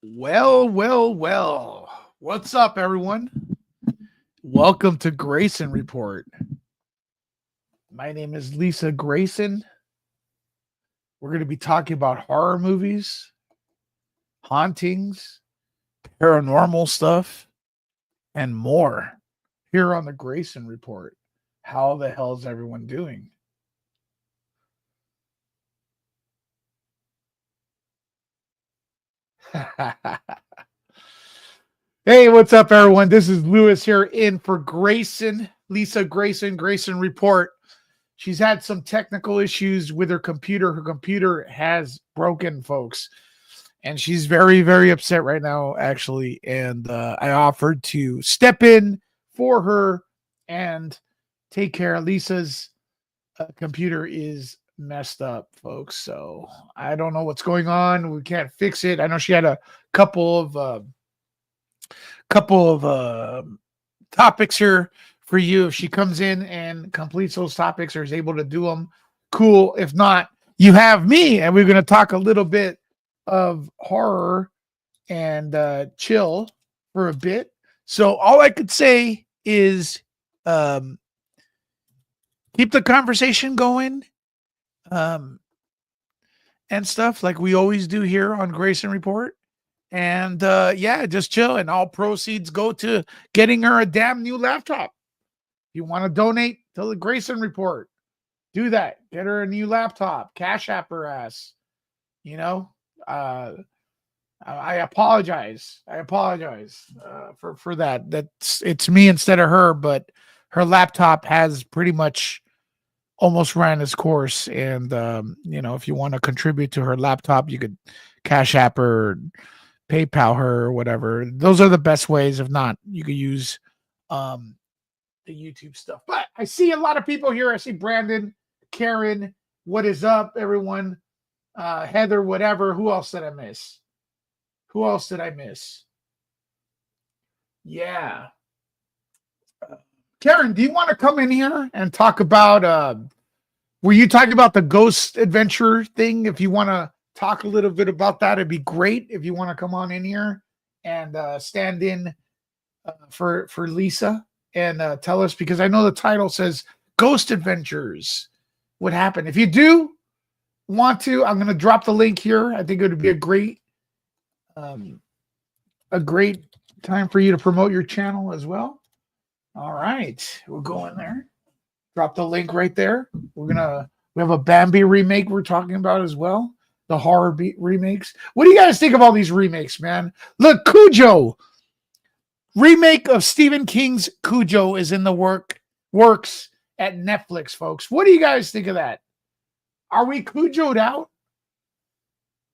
Well. What's up, everyone? Welcome to Grayson Report. My name is Lisa Grayson. We're going to be talking about horror movies, hauntings, paranormal stuff, and more here on the Grayson Report. How the hell is everyone doing? Hey, what's up, everyone? This is Lewis here in for Grayson, Lisa Grayson, Grayson Report. She's had some technical issues with her computer. Her computer has broken, folks. And she's very, very upset right now, actually. And I offered to step in for her and take care. Lisa's computer is messed up, folks. So I don't know what's going on. We can't fix it. I know she had a couple of topics here for you. If she comes in and completes those topics or is able to do them, cool. If not, you have me, and we're going to talk a little bit of horror and chill for a bit. So all I could say is keep the conversation going and stuff like we always do here on Grayson Report. And yeah, just chill. And all proceeds go to getting her a damn new laptop. If you want to donate to the Grayson Report, do that. Get her a new laptop. Cash app her ass. You know, I apologize. I apologize for that. It's me instead of her, but her laptop has pretty much almost ran its course. And you know, if you want to contribute to her laptop, you could Cash app her, PayPal her, or whatever. Those are the best ways. If not, you could use the YouTube stuff. But I see a lot of people here. I see Brandon, Karen. What is up, everyone? Heather, whatever. Who else did I miss? Yeah. Karen, do you want to come in here and talk about were you talking about the ghost adventure thing? If you want to talk a little bit about that, it'd be great if you want to come on in here and stand in for Lisa and tell us, because I know the title says Ghost Adventures. What happened? If you do want to, I'm going to drop the link here. I think it would be a great time for you to promote your channel as well. All right, we'll go in there. Drop the link right there. We have a Bambi remake we're talking about as well. The horror remakes. What do you guys think of all these remakes, man? Look, Cujo. Remake of Stephen King's Cujo is in the works at Netflix, folks. What do you guys think of that? Are we Cujo'd out?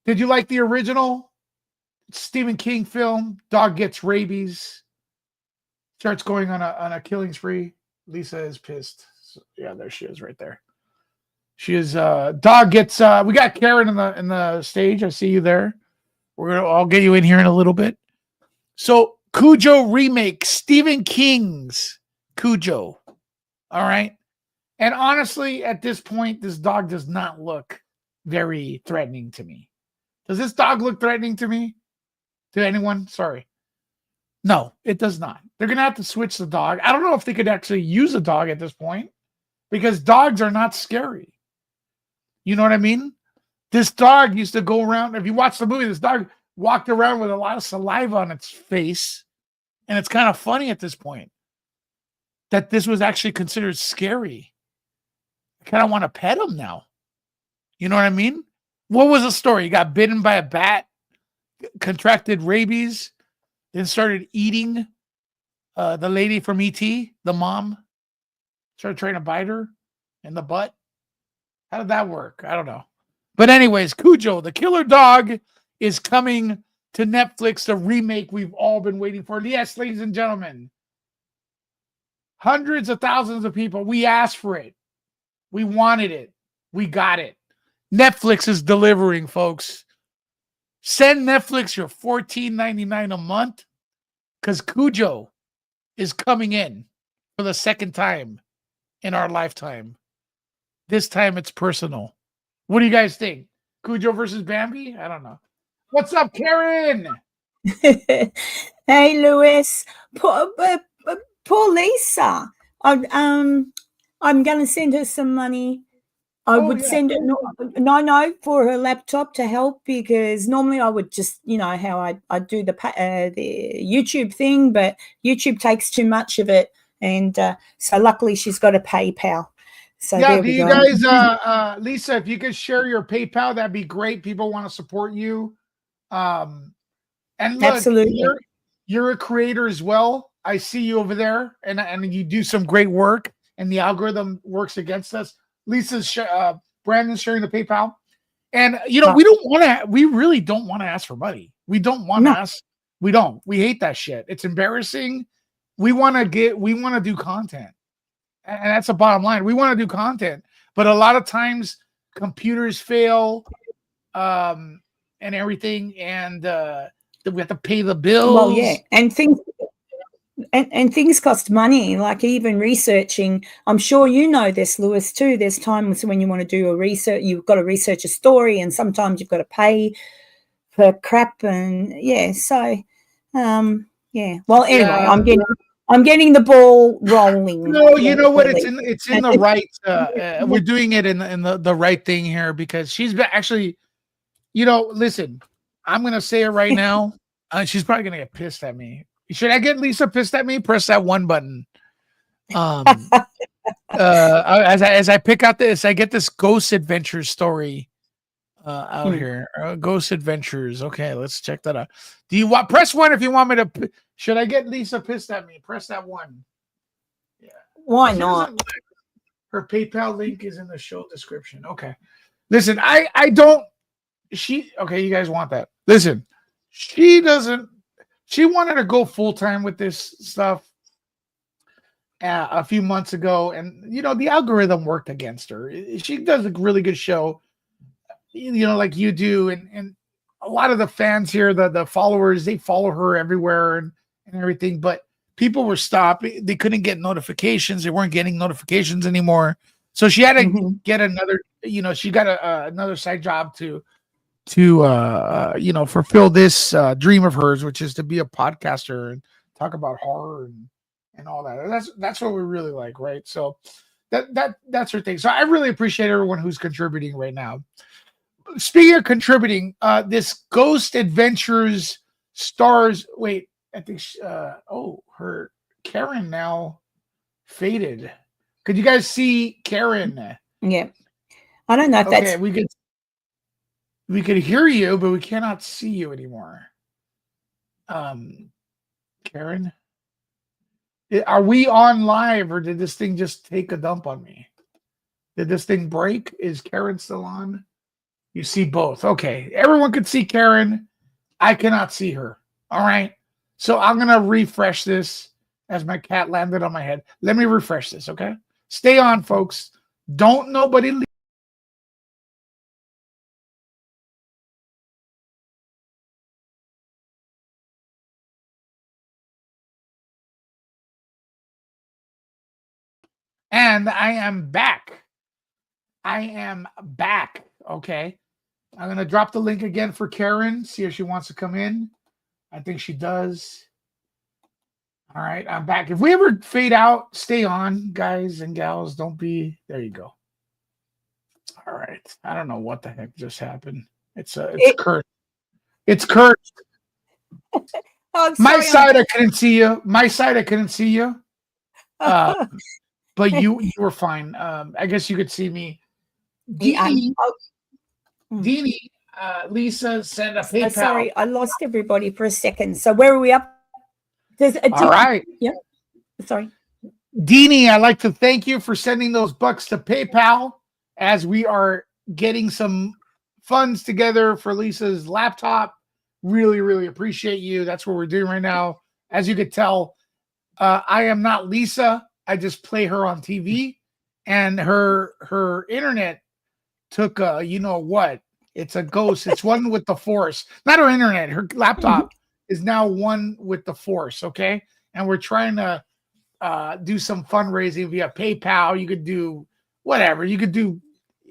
Did you like the original Stephen King film? Dog gets rabies, starts going on a killing spree. Lisa is pissed. So, yeah, there she is right there. She is dog gets we got Karen in the stage. I see you there. I'll get you in here in a little bit. So Cujo remake, Stephen King's Cujo. All right. And honestly, at this point, this dog does not look very threatening to me. Does this dog look threatening to me? To anyone? Sorry. No, it does not. They're going to have to switch the dog. I don't know if they could actually use a dog at this point, because dogs are not scary. You know what I mean? This dog used to go around. If you watch the movie, this dog walked around with a lot of saliva on its face. And it's kind of funny at this point that this was actually considered scary. I kind of want to pet him now. You know what I mean? What was the story? He got bitten by a bat, contracted rabies, then started eating the lady from E.T., the mom. Started trying to bite her in the butt. How did that work? I don't know. But anyways, Cujo, the killer dog, is coming to Netflix, the remake we've all been waiting for. Yes, ladies and gentlemen, hundreds of thousands of people, we asked for it. We wanted it. We got it. Netflix is delivering, folks. Send Netflix your $14.99 a month, because Cujo is coming in for the second time in our lifetime. This time it's personal. What do you guys think? Cujo versus Bambi? I don't know. What's up, Karen? Hey, Lewis. Poor Lisa. I'm going to send her some money. I Oh, would yeah. send it no for her laptop to help, because normally I would just, how I do the YouTube thing, but YouTube takes too much of it, and so luckily she's got a PayPal. So Yeah, there do we you go. guys, Lisa, if you could share your PayPal, that'd be great. People want to support you. And look, Absolutely. you're a creator as well. I see you over there, and you do some great work, and the algorithm works against us. Brandon's sharing the PayPal, and we really don't want to ask for money. We don't want to No. ask. We hate that shit. It's embarrassing. We want to do content, and that's the bottom line. We want to do content, but a lot of times computers fail, and everything, and we have to pay the bills. Well, yeah, and things cost money, like even researching. I'm sure you know this, Lewis, too. There's times when you want to do a research, you've got to research a story, and sometimes you've got to pay for crap, and yeah. So, yeah. Well, anyway, Yeah. I'm getting the ball rolling. No, you know what? It's in the right. We're doing it in the right thing here, because she's been actually. Listen, I'm gonna say it right now. She's probably gonna get pissed at me. Should I get Lisa pissed at me? Press that one button. As I pick out this, I get this ghost adventure story out here. Ghost adventures. Okay, let's check that out. Do you want press one if you want me to? Should I get Lisa pissed at me? Press that one. Yeah. Why not? Her PayPal link is in the show description. Okay. Listen, I don't. Okay, you guys want that? Listen, she doesn't. She wanted to go full time with this stuff a few months ago, and the algorithm worked against her. She does a really good show, like you do, and a lot of the fans here, the followers, they follow her everywhere and everything, but people were stopped. They couldn't get notifications. They weren't getting notifications anymore, so she had to get another. She got another side job to fulfill this dream of hers, which is to be a podcaster and talk about horror and all that. That's what we really like, right? So that's her thing. So I really appreciate everyone who's contributing right now. Speaking of contributing, this Ghost Adventures stars. Wait, I think her Karen now faded. Could you guys see Karen? Yeah, I don't know if that's. We could hear you, but we cannot see you anymore. Karen, are we on live, or did this thing just take a dump on me? Did this thing break? Is Karen still on? You see both. Okay. Everyone could see Karen. I cannot see her. All right. So I'm going to refresh this as my cat landed on my head. Let me refresh this. Okay. Stay on, folks. Don't nobody leave. And I am back. Okay. I'm going to drop the link again for Karen. See if she wants to come in. I think she does. All right. I'm back. If we ever fade out, stay on, guys and gals. Don't be. There you go. All right. I don't know what the heck just happened. It's cursed. It's cursed. Oh, My side, I couldn't see you. But you were fine. I guess you could see me. Deanie, Lisa sent a PayPal. Sorry, I lost everybody for a second. So where are we up? All right. Yeah. Sorry. Deanie, I'd like to thank you for sending those bucks to PayPal, as we are getting some funds together for Lisa's laptop. Really, really appreciate you. That's what we're doing right now. As you could tell, I am not Lisa. I just play her on TV, and her internet took what? It's a ghost. It's one with the force. Not her internet. Her laptop is now one with the force. Okay, and we're trying to do some fundraising via PayPal. You could do whatever. You could do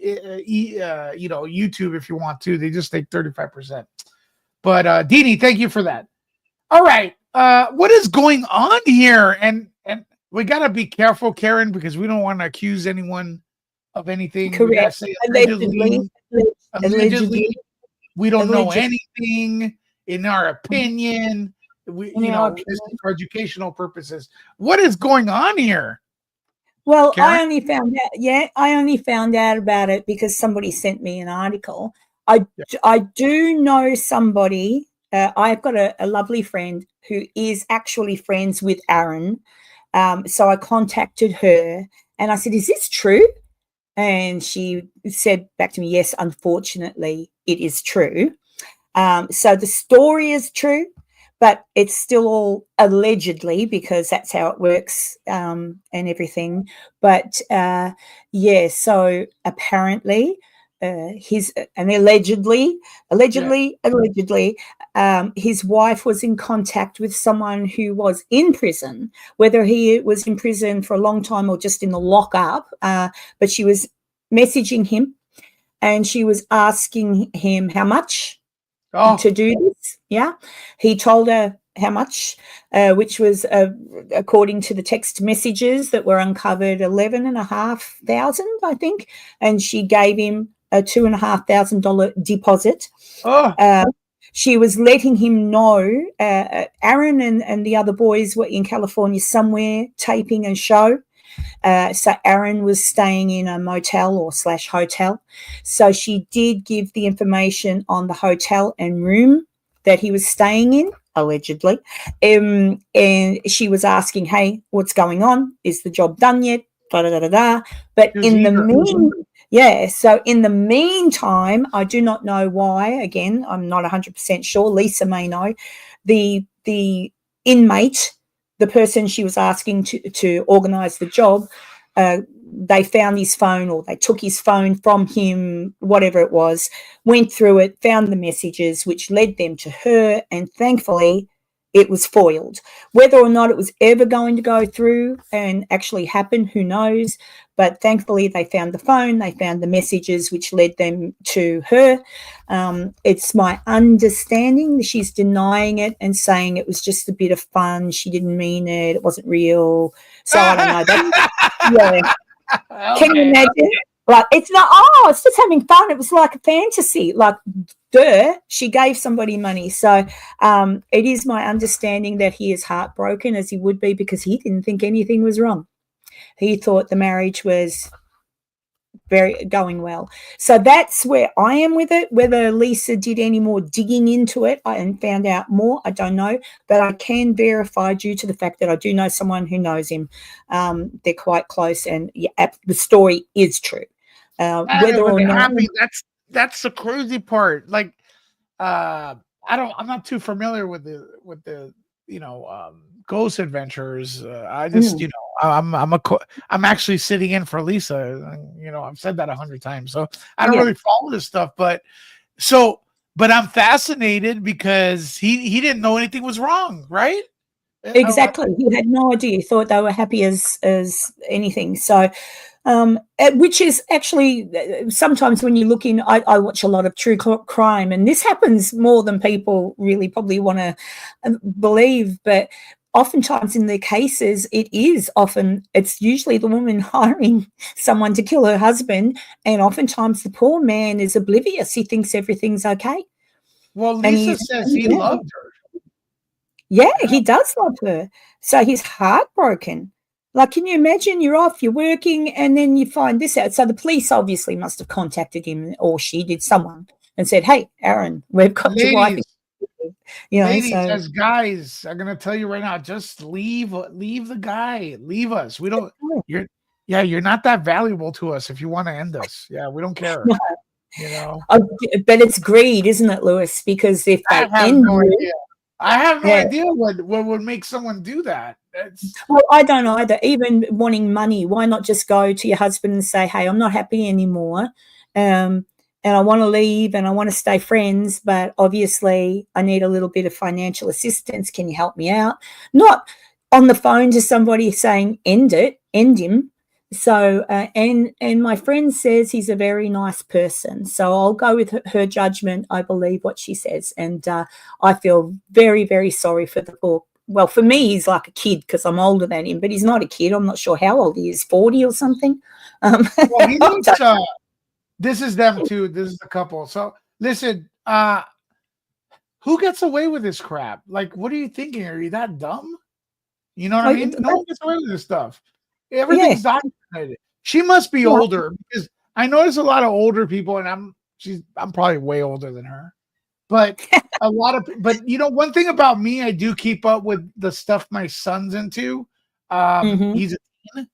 YouTube if you want to. They just take 35%. But Deanie, thank you for that. All right. What is going on here? And we gotta be careful, Karen, because we don't want to accuse anyone of anything. We gotta Correct. say Allegedly. allegedly. We don't know Allegedly. anything. In our opinion, In our opinion. this is for educational purposes. What is going on here? Well, Karen? I only found out. Yeah, I only found out about it because somebody sent me an article. I do know somebody. I've got a lovely friend who is actually friends with Aaron. So I contacted her and I said, "Is this true?" And she said back to me, "Yes, unfortunately, it is true." So the story is true, but it's still all allegedly because that's how it works and everything. But yeah, so apparently allegedly, his wife was in contact with someone who was in prison, whether he was in prison for a long time or just in the lockup, but she was messaging him and she was asking him how much to do this. Yeah, he told her how much, which was according to the text messages that were uncovered, 11,500, I think, and she gave him a $2,500 deposit. She was letting him know. Aaron and the other boys were in California somewhere taping a show. So Aaron was staying in a motel or / hotel. So she did give the information on the hotel and room that he was staying in, allegedly. And she was asking, "Hey, what's going on? Is the job done yet?" Da, da, da, da, da. But in the meantime, I do not know why. Again, I'm not 100% sure. Lisa may know. The inmate, the person she was asking to organize the job, they found his phone, or they took his phone from him, whatever it was, went through it, found the messages, which led them to her, and thankfully it was foiled. Whether or not it was ever going to go through and actually happen, who knows? But thankfully they found the phone, they found the messages, which led them to her. It's my understanding that she's denying it and saying it was just a bit of fun. She didn't mean it. It wasn't real. So I don't know. Yeah. Okay. Can you imagine? Like, it's not, it's just having fun. It was like a fantasy. Like, she gave somebody money. So it is my understanding that he is heartbroken, as he would be, because he didn't think anything was wrong. He thought the marriage was going well. So that's where I am with it. Whether Lisa did any more digging into it and found out more, I don't know. But I can verify, due to the fact that I do know someone who knows him. They're quite close, and the story is true. Whether or not that's the crazy part. Like, I'm not too familiar with the ghost adventures. I just I'm actually sitting in for Lisa. I've said that 100 times, so I don't really follow this stuff. But I'm fascinated because he didn't know anything was wrong, right? Exactly. He had no idea. He thought they were happy as anything. So, which is actually sometimes when you look in, I watch a lot of true crime, and this happens more than people really probably want to believe. But oftentimes in the cases, it's usually the woman hiring someone to kill her husband, and oftentimes the poor man is oblivious. He thinks everything's okay. Well, Lisa says he loved her. Yeah, he does love her. So he's heartbroken. Like, can you imagine? You're off, you're working, and then you find this out. So the police obviously must have contacted him, or she did, someone, and said, "Hey, Aaron, we've got your wife." Ladies, as guys, I'm gonna tell you right now, just leave the guy. Leave us. We don't. You're not that valuable to us if you want to end us. Yeah, we don't care. But it's greed, isn't it, Lewis? Because if they end you. I have no idea what would make someone do that. Well, I don't either. Even wanting money, why not just go to your husband and say, "Hey, I'm not happy anymore, and I want to leave, and I want to stay friends, but obviously I need a little bit of financial assistance. Can you help me out?" Not on the phone to somebody saying, "End him." So, and my friend says he's a very nice person. So I'll go with her judgment. I believe what she says. And I feel very, very sorry for the poor. Well, for me, he's like a kid because I'm older than him, but he's not a kid. I'm not sure how old he is, 40 or something. Well, he looks, this is them too. This is the couple. So listen, who gets away with this crap? Like, what are you thinking? Are you that dumb? You know what I mean? No one gets away with this stuff. Everything's documented. She must be older because I notice a lot of older people, and I'm probably way older than her. But but you know, one thing about me, I do keep up with the stuff my son's into. He's a teen.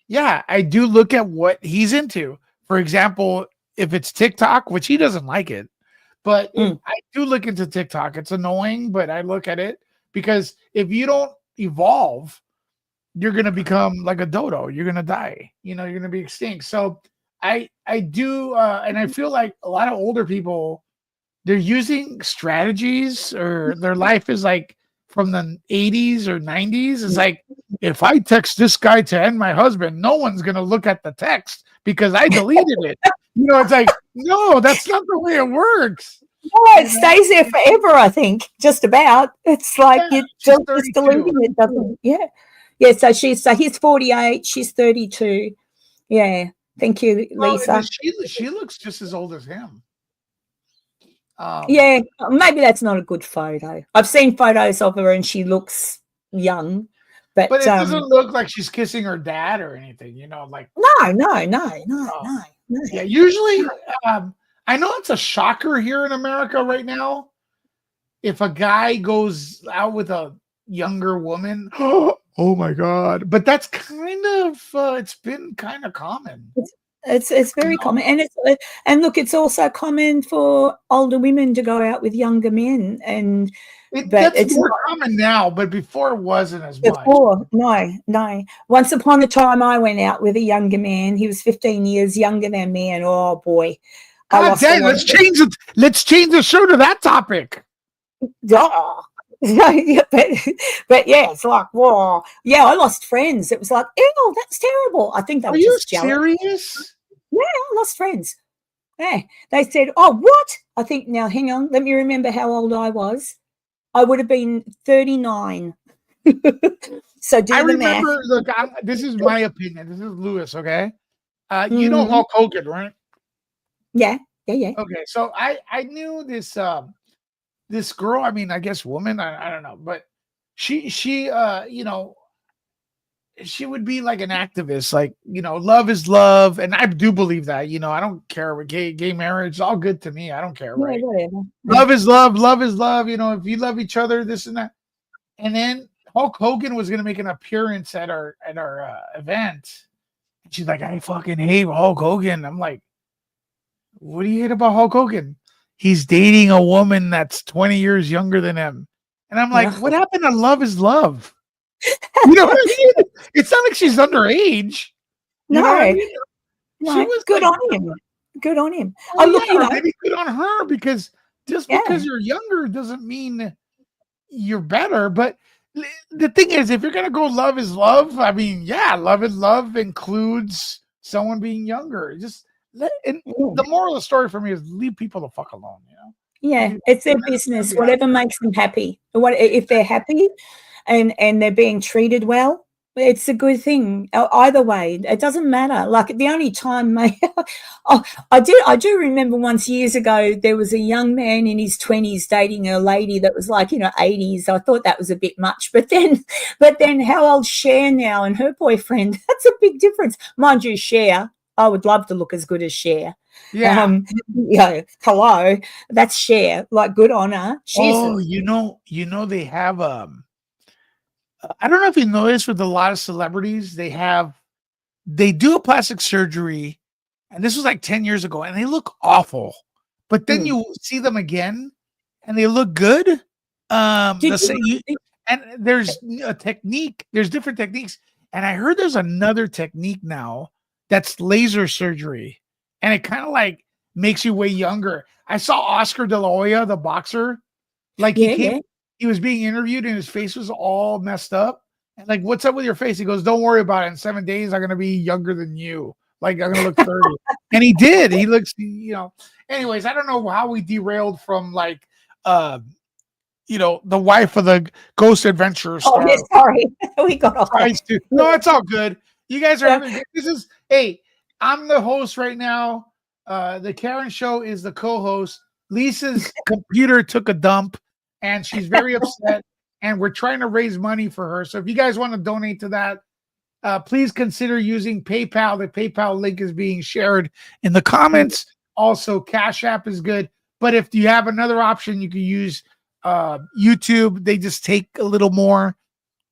Yeah, I do look at what he's into. For example, if it's TikTok, which he doesn't like it, but I do look into TikTok. It's annoying, but I look at it because if you don't evolve, you're going to become like a dodo. You're going to die. You know, you're going to be extinct. So I do, and I feel like a lot of older people, they're using strategies, or their life is like from the 80s or 90s. It's like, if I text this guy to end my husband, no one's going to look at the text because I deleted it. You know, it's like, no, that's not the way it works. No, it stays there forever, I think, just about. It's like you just deleting it, doesn't it? Yeah, so he's 48, she's 32. Yeah. Thank you, Lisa. Well, she looks just as old as him. Yeah, maybe that's not a good photo. I've seen photos of her and she looks young, but it doesn't look like she's kissing her dad or anything, you know, like no. Yeah, usually I know it's a shocker here in America right now. If a guy goes out with a younger woman, oh my God. But that's kind of it's been kind of common. It's very common, and look, it's also common for older women to go out with younger men, and it's more common now, but before it wasn't as much. No. Once upon a time, I went out with a younger man. He was 15 years younger than me, and oh boy, God dang, let's change it. Let's change the show to that topic. Oh. but yeah, it's like, whoa, yeah, I lost friends. It was like, ew, that's terrible. I think they were just jealous. Serious? Yeah, I lost friends. Yeah, they said, oh, what? I think, now hang on, let me remember how old I was. I would have been 39. So do the math. Look, this is my opinion. This is Lewis, okay? You know Hulk Hogan, right? Yeah. Okay, so I knew this this girl, I mean, I guess woman, I don't know, but she you know, she would be like an activist, like, you know, love is love, and I do believe that, you know, I don't care what gay marriage, all good to me, I don't care, right? Whatever. Love is love, you know, if you love each other, this and that. And then Hulk Hogan was gonna make an appearance at our event, and she's like, I fucking hate Hulk Hogan. I'm like, what do you hate about Hulk Hogan? He's dating a woman that's 20 years younger than him. And I'm like, what happened to love is love? You know what I mean? It's not like she's underage. You know what I mean? She was good on him. Good on him. Oh, look, maybe good on her, because just because you're younger doesn't mean you're better. But the thing is, if you're going to go love is love, I mean, yeah, love is love includes someone being younger. Just the moral of the story for me is leave people the fuck alone, you know? Yeah, it's their business. Whatever makes them happy. If they're happy and they're being treated well, it's a good thing. Either way, it doesn't matter. Like, the only time I do remember once years ago, there was a young man in his 20s dating a lady that was like, you know, 80s. I thought that was a bit much. But then how old's Cher now and her boyfriend? That's a big difference. Mind you, Cher, I would love to look as good as Cher. Yeah. You know, hello, that's Cher. Like, good on her. You know, they have I don't know if you know this with a lot of celebrities, they do a plastic surgery, and this was like 10 years ago, and they look awful. But then you see them again and they look good. And there's a technique, there's different techniques. And I heard there's another technique now that's laser surgery, and it kind of like makes you way younger. I saw Oscar De La Hoya, the boxer, like he was being interviewed and his face was all messed up, And like, what's up with your face? He goes, don't worry about it. In 7 days, I'm gonna be younger than you. Like, I'm gonna look 30. And he did. He looks, Anyways, I don't know how we derailed from like the wife of the Ghost Adventure Oh, star. yeah, sorry. We got off. No, it's all good. You guys are having good. I'm the host right now. The Karen Show is the co-host. Lisa's computer took a dump and she's very upset. And we're trying to raise money for her. So if you guys want to donate to that, please consider using PayPal. The PayPal link is being shared in the comments. Also, Cash App is good. But if you have another option, you can use YouTube. They just take a little more.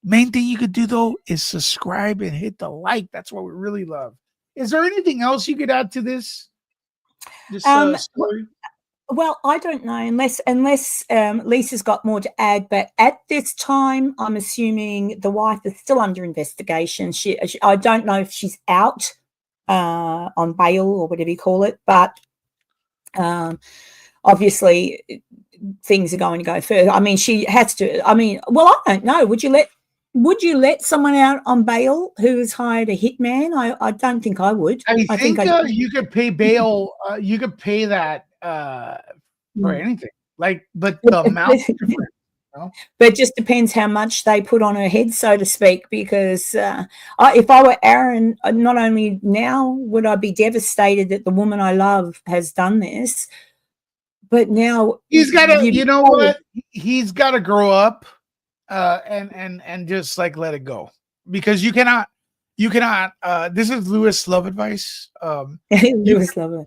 Main thing you could do, though, is subscribe and hit the like. That's what we really love. Is there anything else you could add to this story? Well, I don't know unless Lisa's got more to add. But at this time, I'm assuming the wife is still under investigation. I don't know if she's out on bail or whatever you call it, but obviously things are going to go further. I mean, she has to. I mean, well, I don't know. Would you let someone out on bail who has hired a hitman? I don't think I would. I think you could pay bail. You could pay that for anything. But the amount is different. But it just depends how much they put on her head, so to speak. Because if I were Aaron, not only now would I be devastated that the woman I love has done this, but now he's got to. You know what? He's got to grow up. And just like let it go, because you cannot this is Lewis Love advice. Lewis Love.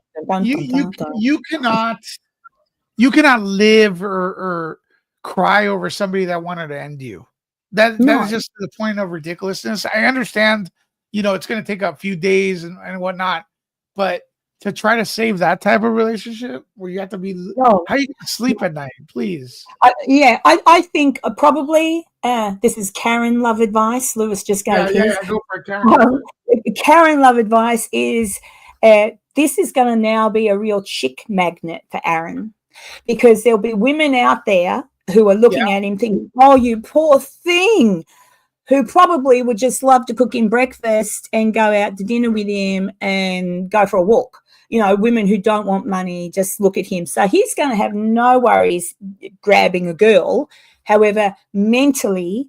You cannot live or cry over somebody that wanted to end you. That is just the point of ridiculousness. I understand, it's going to take a few days and whatnot, but to try to save that type of relationship where you have to be, how you can sleep at night, please. I think probably this is Karen Love advice. Lewis just gave his. Yeah, go for it, Karen. Karen Love advice is this is going to now be a real chick magnet for Aaron, because there'll be women out there who are looking at him thinking, oh, you poor thing, who probably would just love to cook him breakfast and go out to dinner with him and go for a walk. Women who don't want money, just look at him. So he's going to have no worries grabbing a girl. However, mentally,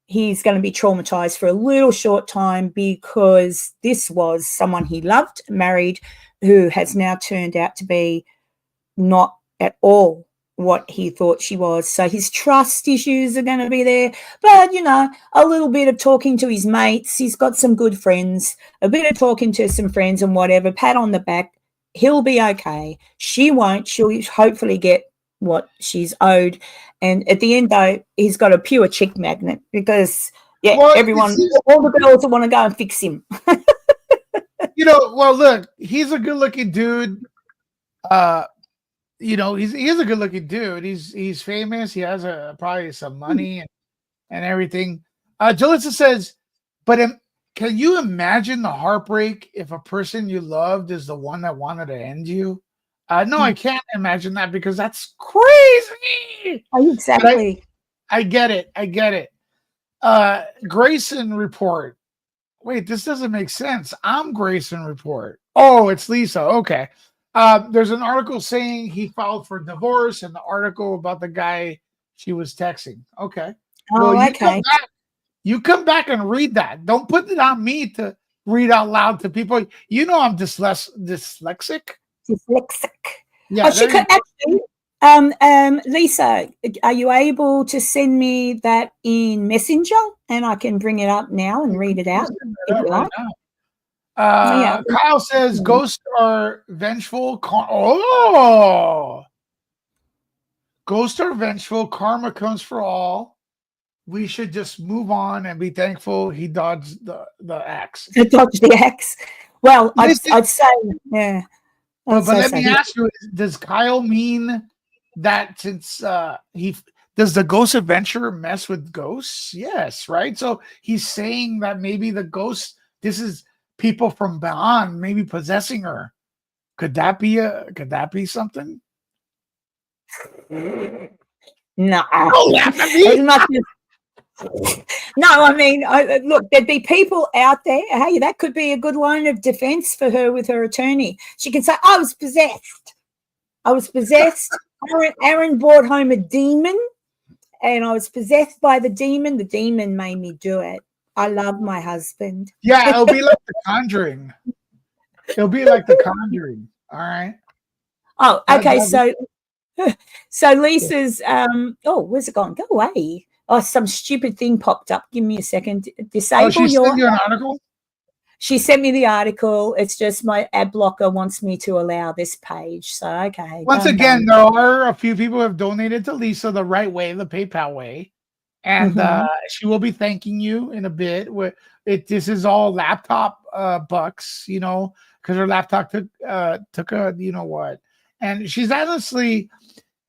he's going to be traumatized for a little short time, because this was someone he loved, married, who has now turned out to be not at all what he thought she was. So his trust issues are going to be there. But, a little bit of talking to his mates. He's got some good friends, a bit of talking to some friends and whatever, pat on the back. He'll be okay. She won't. She'll hopefully get what she's owed. And at the end, though, he's got a pure chick magnet, because, all the girls will want to go and fix him. Look, he's a good-looking dude. He's a good-looking dude. He's famous. He has probably some money and everything. Jalissa says, but can you imagine the heartbreak if a person you loved is the one that wanted to end you? No, I can't imagine that, because that's crazy. Exactly. I get it. Grayson Report. Wait, this doesn't make sense. I'm Grayson Report. Oh, it's Lisa. Okay. There's an article saying he filed for divorce, and the article about the guy she was texting. Okay. Okay. You come back and read that. Don't put it on me to read out loud to people. I'm dyslexic. Yeah. She could actually. Lisa, are you able to send me that in Messenger, and I can bring it up now and read it out? If you like. Kyle says ghosts are vengeful. Ghosts are vengeful. Karma comes for all. We should just move on and be thankful he dodged the axe. He dodged the axe. Well, I'd say, yeah. But let me ask you: does Kyle mean that since does the ghost adventure mess with ghosts? Yes, right. So he's saying that maybe the ghosts. This is people from beyond, maybe possessing her. Could that be something? No. Don't laugh at me. No, I mean, look, there'd be people out there. Hey, that could be a good line of defense for her with her attorney. She can say, I was possessed. I was possessed. Aaron brought home a demon, and I was possessed by the demon. The demon made me do it. I love my husband. Yeah, it'll be like The Conjuring. It'll be like The Conjuring. All right. Oh, okay. So Lisa's where's it gone? Go away. Oh, some stupid thing popped up. Give me a second. Disable she your. sent you an article? She sent me the article. It's just my ad blocker wants me to allow this page. So okay. Once again, there are a few people who have donated to Lisa the right way, the PayPal way. And she will be thanking you in a bit. This is all laptop bucks, because her laptop took a what. And she's honestly,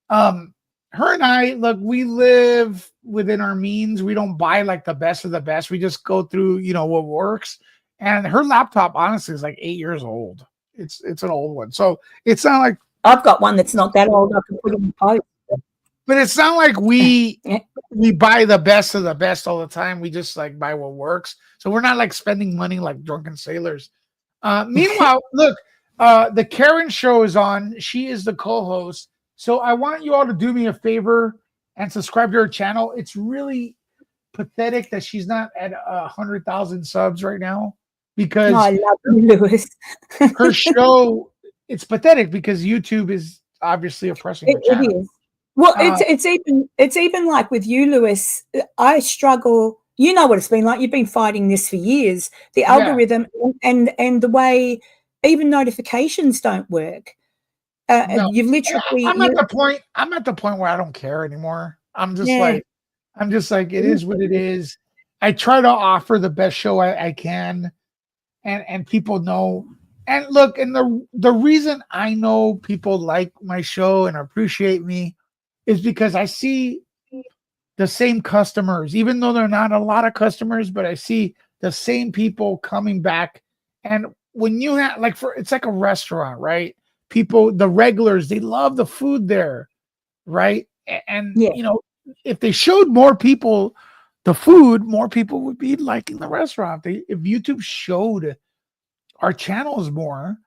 her and I, look, we live within our means. We don't buy like the best of the best. We just go through, what works. And her laptop, honestly, is like 8 years old. It's an old one. So it's not like I've got one that's not that old. I can put it in post. But it's not like we buy the best of the best all the time. We just like buy what works. So we're not like spending money like drunken sailors. Meanwhile, look, the Karen show is on. She is the co-host. So I want you all to do me a favor and subscribe to her channel. It's really pathetic that she's not at 100,000 subs right now, because I love you, Lewis. her show, it's pathetic because YouTube is obviously oppressing her channel. It is. Well, it's even like with you, Lewis. I struggle. You know what it's been like. You've been fighting this for years. The algorithm and the way even notifications don't work. No. You've literally. I'm at the point where I don't care anymore. I'm just like, it is what it is. I try to offer the best show I can, and people know. And look, and the reason I know people like my show and appreciate me is because I see the same customers, even though they're not a lot of customers, but I see the same people coming back. And when you have it's like a restaurant, right? People, the regulars, they love the food there, right? And if they showed more people the food, more people would be liking the restaurant. If YouTube showed our channels more,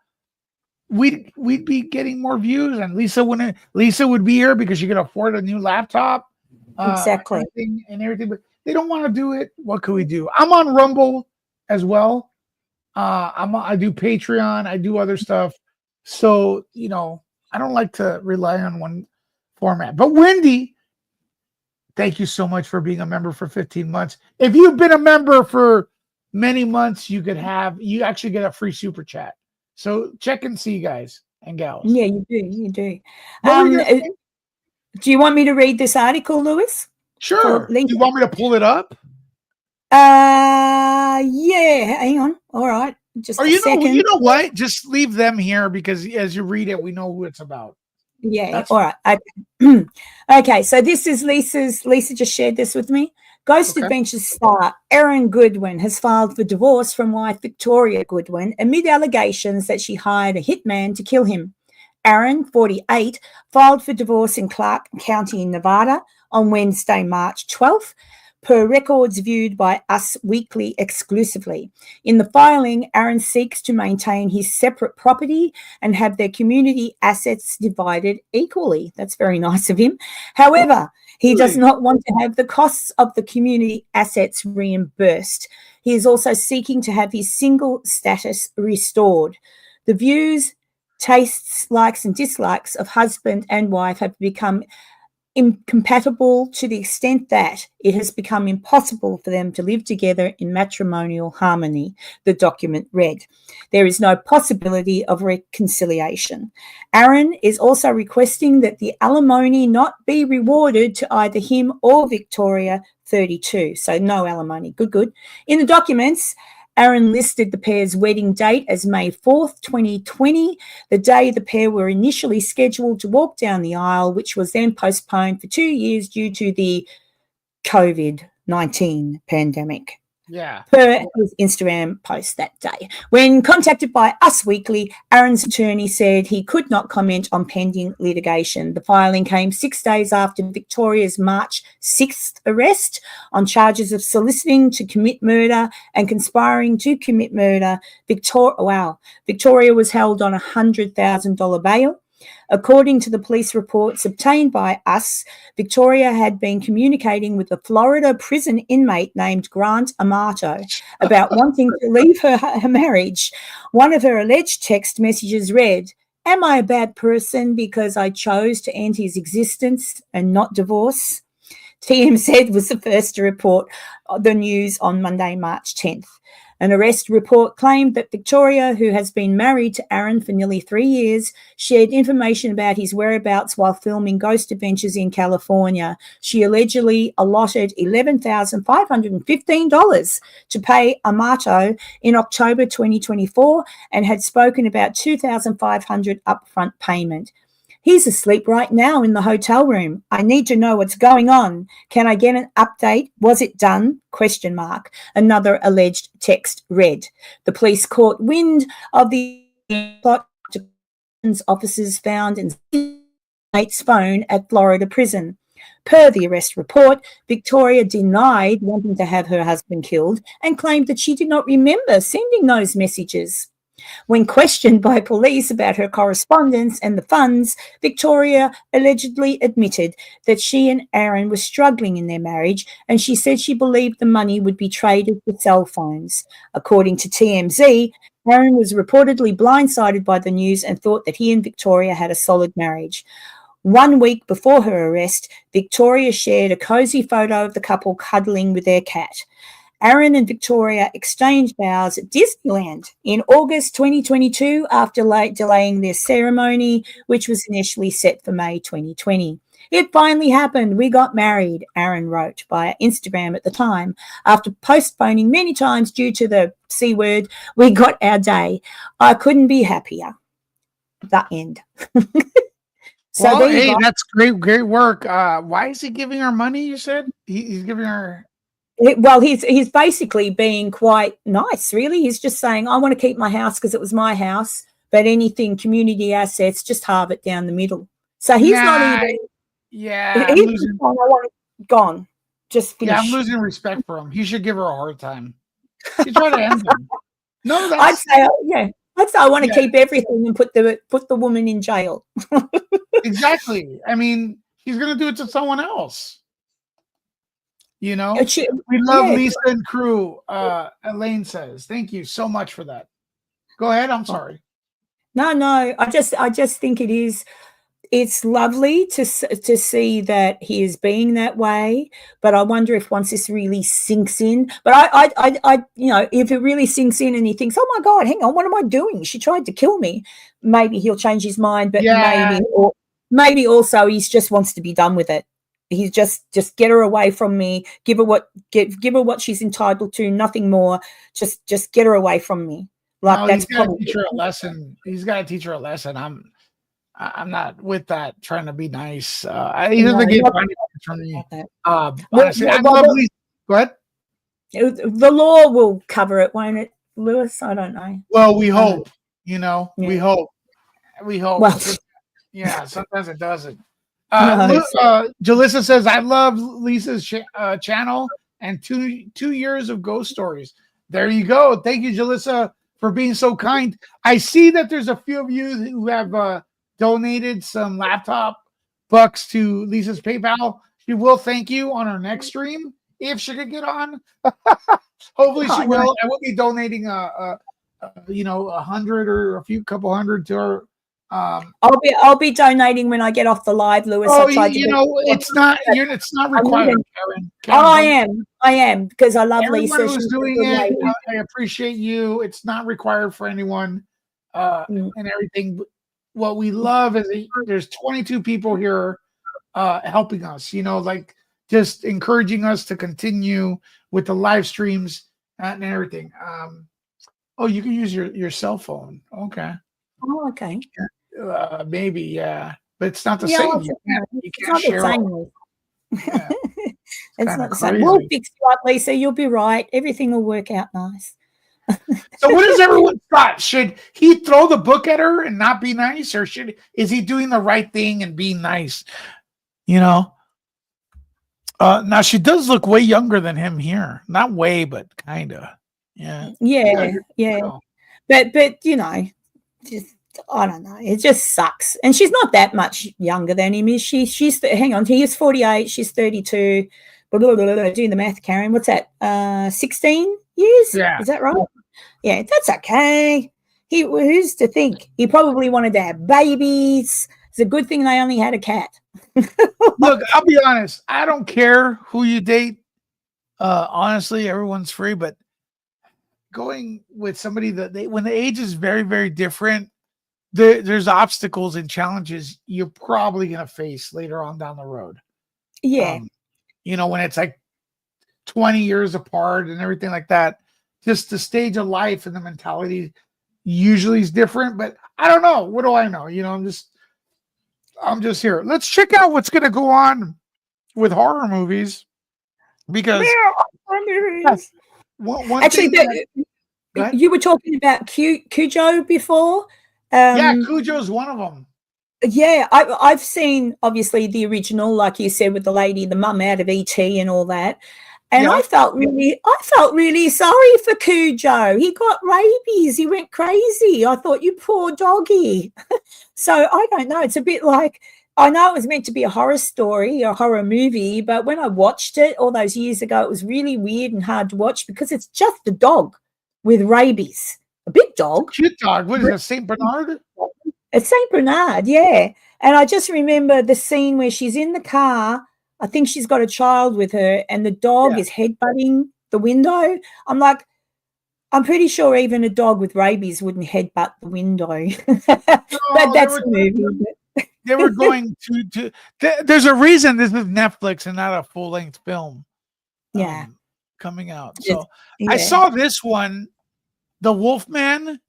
we'd be getting more views, and Lisa would be here because she could afford a new laptop, exactly, and everything. But they don't want to do it. What could we do? I'm on Rumble as well. I do Patreon. I do other stuff. So I don't like to rely on one format. But Wendy, thank you so much for being a member for 15 months. If you've been a member for many months, you actually get a free super chat. So check and see, guys and gals. Yeah, you do. Do you want me to read this article, Lewis? Sure. Do you want me to pull it up? Yeah. Hang on. All right. Just a second. You know what? Just leave them here, because as you read it, we know who it's about. Yeah. That's all right. Okay. Okay. So this is Lisa just shared this with me. Ghost Adventures star Aaron Goodwin has filed for divorce from wife Victoria Goodwin amid allegations that she hired a hitman to kill him. Aaron, 48, filed for divorce in Clark County in Nevada on Wednesday, March 12th, per records viewed by Us Weekly exclusively. In the filing, Aaron seeks to maintain his separate property and have their community assets divided equally. That's very nice of him. However, he does not want to have the costs of the community assets reimbursed. He is also seeking to have his single status restored. The views, tastes, likes, and dislikes of husband and wife have become incompatible to the extent that it has become impossible for them to live together in matrimonial harmony, the document read. There is no possibility of reconciliation. Aaron is also requesting that the alimony not be rewarded to either him or Victoria, 32. So no alimony. Good. In the documents, Aaron listed the pair's wedding date as May 4th, 2020, the day the pair were initially scheduled to walk down the aisle, which was then postponed for 2 years due to the COVID-19 pandemic. Yeah. per his Instagram post that day. When contacted by Us Weekly, Aaron's attorney said he could not comment on pending litigation. The filing came 6 days after Victoria's March 6th arrest on charges of soliciting to commit murder and conspiring to commit murder. Victoria was held on a $100,000 bail. According to the police reports obtained by Us, Victoria had been communicating with a Florida prison inmate named Grant Amato about wanting to leave her marriage. One of her alleged text messages read, "Am I a bad person because I chose to end his existence and not divorce?" TMZ was the first to report the news on Monday, March 10th. An arrest report claimed that Victoria, who has been married to Aaron for nearly 3 years, shared information about his whereabouts while filming Ghost Adventures in California. She allegedly allotted $11,515 to pay Amato in October 2024 and had spoken about $2,500 upfront payment. "He's asleep right now in the hotel room. I need to know what's going on. Can I get an update? Was it done? ? Another alleged text read. The police caught wind of the plot. Officers found in mate's phone at Florida prison. Per the arrest report, Victoria denied wanting to have her husband killed and claimed that she did not remember sending those messages. When questioned by police about her correspondence and the funds, Victoria allegedly admitted that she and Aaron were struggling in their marriage, and she said she believed the money would be traded for cell phones. According to TMZ, Aaron was reportedly blindsided by the news and thought that he and Victoria had a solid marriage. 1 week before her arrest, Victoria shared a cozy photo of the couple cuddling with their cat. Aaron and Victoria exchanged vows at Disneyland in August 2022 after delaying their ceremony, which was initially set for May 2020. "It finally happened. We got married," Aaron wrote via Instagram at the time. "After postponing many times due to the C word, we got our day. I couldn't be happier." The end. So well, hey, that's great work. Why is he giving her money, you said? He's giving her... Well, he's basically being quite nice, really. He's just saying, "I want to keep my house because it was my house, but anything community assets, just halve it down the middle." So he's not even... Yeah, he's just saying, "I want it gone. Just finish." Yeah, I'm losing respect for him. He should give her a hard time. He's trying to end him. No, that's... I'd say, I'd say I want to keep everything and put the woman in jail. Exactly. I mean, he's going to do it to someone else. You know, we love Lisa and crew. Elaine says, "Thank you so much for that." Go ahead. I'm sorry. No. I just think it's lovely to see that he is being that way. But I wonder if once this really sinks in, but I if it really sinks in and he thinks, "Oh my God, hang on, what am I doing? She tried to kill me." Maybe he'll change his mind, but maybe also he just wants to be done with it. He's just get her away from me. Give her what she's entitled to. Nothing more. Just get her away from me. Like, that's he's got to teach her a lesson. He's got to teach her a lesson. I'm not with that. Trying to be nice. He doesn't get money from me. Honestly, I love Lisa. Go ahead. The law will cover it, won't it, Lewis? I don't know. Well, we hope. We hope. Well, yeah. Sometimes it doesn't. Jalissa says, "I love Lisa's channel and two years of ghost stories." There you go. Thank you, Jalissa, for being so kind. I see that there's a few of you who have donated some laptop bucks to Lisa's PayPal. She will thank you on her next stream if she could get on. Hopefully she will. I will be donating 100 or couple hundred to her. I'll be donating when I get off the live, Lewis. It's not required, Karen. I am because I love everyone Lisa. Who's doing it. I appreciate you. It's not required for anyone and everything. What we love is there's 22 people here helping us. Just encouraging us to continue with the live streams and everything. You can use your cell phone. Okay. Oh, okay. Maybe, yeah, but it's not the same. You can't share. It's kind not of the same. crazy. We'll fix you up, Lisa. You'll be right. Everything will work out nice. So what does everyone thought? Should he throw the book at her and not be nice, or is he doing the right thing and being nice? You know. Now she does look way younger than him here. Not way, but kinda. Yeah. Yeah. But you know, just I don't know. It just sucks. And she's not that much younger than him. Is she? She's hang on. He is 48. She's 32. Blah, blah, blah, blah. Doing the math, Karen. What's that? 16 years? Yeah. Is that right? Yeah, that's okay. Who's to think? He probably wanted to have babies. It's a good thing they only had a cat. Look, I'll be honest. I don't care who you date. Honestly, everyone's free, but going with somebody when the age is very, very different, there's obstacles and challenges you're probably going to face later on down the road. Yeah. When it's like 20 years apart and everything like that, just the stage of life and the mentality usually is different, but I don't know. What do I know? I'm just here. Let's check out what's going to go on with horror movies because actually, you were talking about Cujo before. Cujo's one of them. Yeah, I've seen obviously the original, like you said, with the lady, the mum out of ET and all that. And I felt really sorry for Cujo. He got rabies. He went crazy. I thought, you poor doggy. So I don't know. It's a bit like, I know it was meant to be a horror story, a horror movie, but when I watched it all those years ago, it was really weird and hard to watch because it's just a dog with rabies. A big dog. Cute dog. What is it, St. Bernard? It's St. Bernard, yeah. And I just remember the scene where she's in the car. I think she's got a child with her and the dog is headbutting the window. I'm like, I'm pretty sure even a dog with rabies wouldn't headbutt the window. But that's the movie. They were going to there's a reason this is Netflix and not a full-length film coming out. So I saw this one, The Wolfman.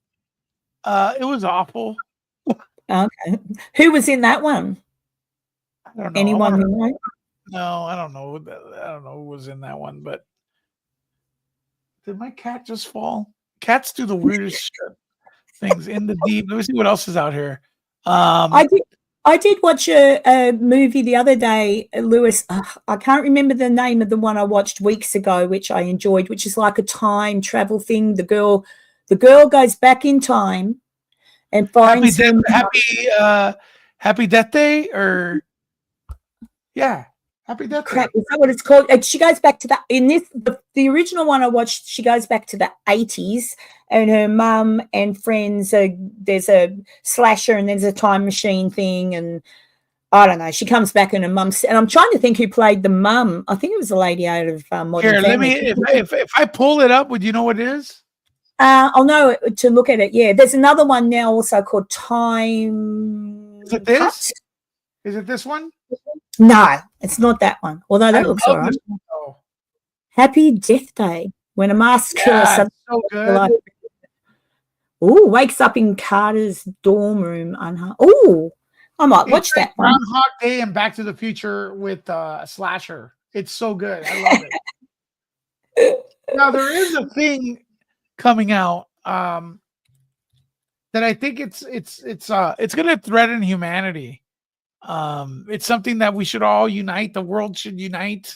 It was awful. Okay. Who was in that one? I don't know. Anyone who knows? No, I don't know. I don't know who was in that one, but did my cat just fall? Cats do the weirdest things in the deep. Let me see what else is out here. I did watch a movie the other day, Lewis. I can't remember the name of the one I watched weeks ago, which I enjoyed, which is like a time travel thing. The girl goes back in time and finds Happy Death Day, or Happy Death Day. Is that what it's called? She goes back to the original one I watched. She goes back to the 80s, and her mum and friends. There's a slasher and there's a time machine thing, and I don't know. She comes back and her mum's, and I'm trying to think who played the mum. I think it was a lady out of Modern Family. Let me. If I pull it up, would you know what it is? I'll know to look at it. Yeah, there's another one now also called Time. Is it this? Is it this one? No, it's not that one. Although that looks all right. Happy Death Day, when a masked killer so good. Wakes up in Carter's dorm room unharmed. Oh, I might watch that one. Groundhog Day and Back to the Future with slasher. It's so good. I love it. Now there is a thing coming out that I think it's going to threaten humanity. It's something that we should all unite. The world should unite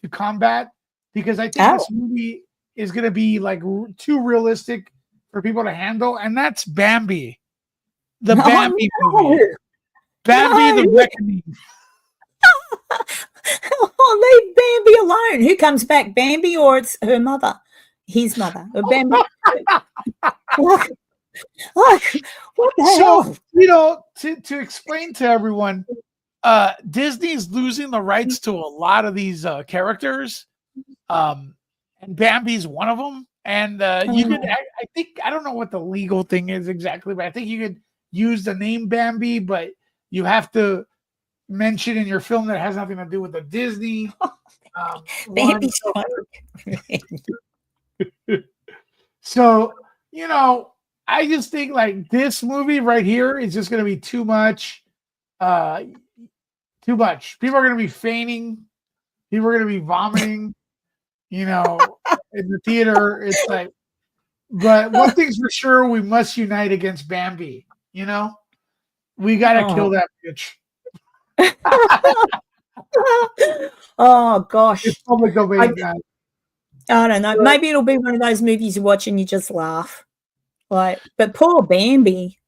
to combat, because I think this movie is going to be like too realistic for people to handle, and that's Bambi, Bambi movie. Bambi the Reckoning. Leave Bambi alone. Who comes back, Bambi or it's her mother? His mother. Or Bambi. What the hell? To explain to everyone, Disney's losing the rights to a lot of these characters, and Bambi's one of them. And you could, I think, I don't know what the legal thing is exactly, but I think you could use the name Bambi, but you have to mention in your film that it has nothing to do with the Disney. Bambi's So, I just think like this movie right here is just going to be too much. Too much. People are going to be feigning People are going to be vomiting, in the theater. It's like, but one thing's for sure, we must unite against Bambi. We got to kill that bitch. Oh gosh, It's public domain, guys. I don't know. Maybe it'll be one of those movies you watch and you just laugh. But poor Bambi.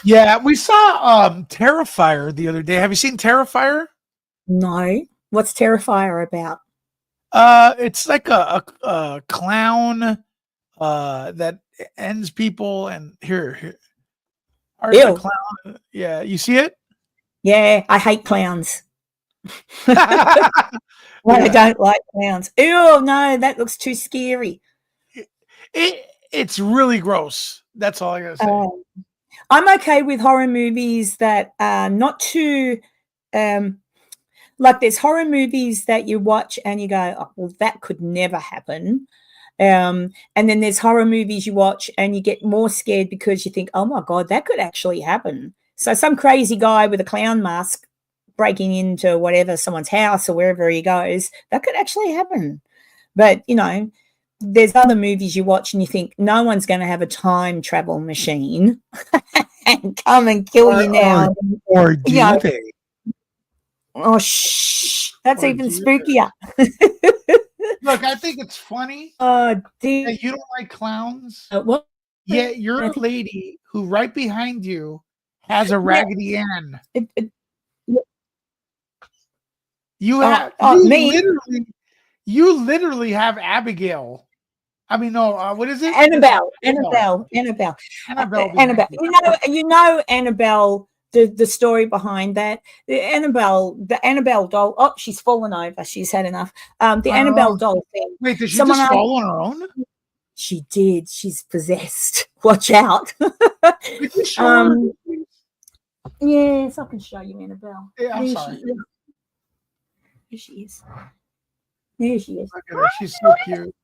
Yeah, we saw Terrifier the other day. Have you seen Terrifier? No. What's Terrifier about? It's like a clown that ends people, and here. Ew. Clown. Yeah, you see it? Yeah, I hate clowns. I don't like clowns. Ew, no, that looks too scary. It's really gross. That's all I gotta say. I'm okay with horror movies that are not too like there's horror movies that you watch and you go, oh, well, that could never happen. And then there's horror movies you watch and you get more scared because you think, oh my God, that could actually happen. So some crazy guy with a clown mask breaking into whatever, someone's house or wherever he goes, that could actually happen. But, there's other movies you watch and you think no one's going to have a time travel machine and come and kill you now. Or do they? Oh, shh. That's even spookier. Look, I think it's funny that you don't like clowns. What? Yeah, you're a lady who right behind you has a Raggedy Ann. You have you literally have Abigail. I mean, no, what is it? Annabelle. Annabelle. Annabelle, the story behind that. The Annabelle doll. Oh, she's fallen over. She's had enough. The Annabelle doll thing. Wait, did she just fall on her own? She did. She's possessed. Watch out. Yes, I can show you Annabelle. Yeah, I'm sorry. There she is. There she is. Look at her. She's so cute.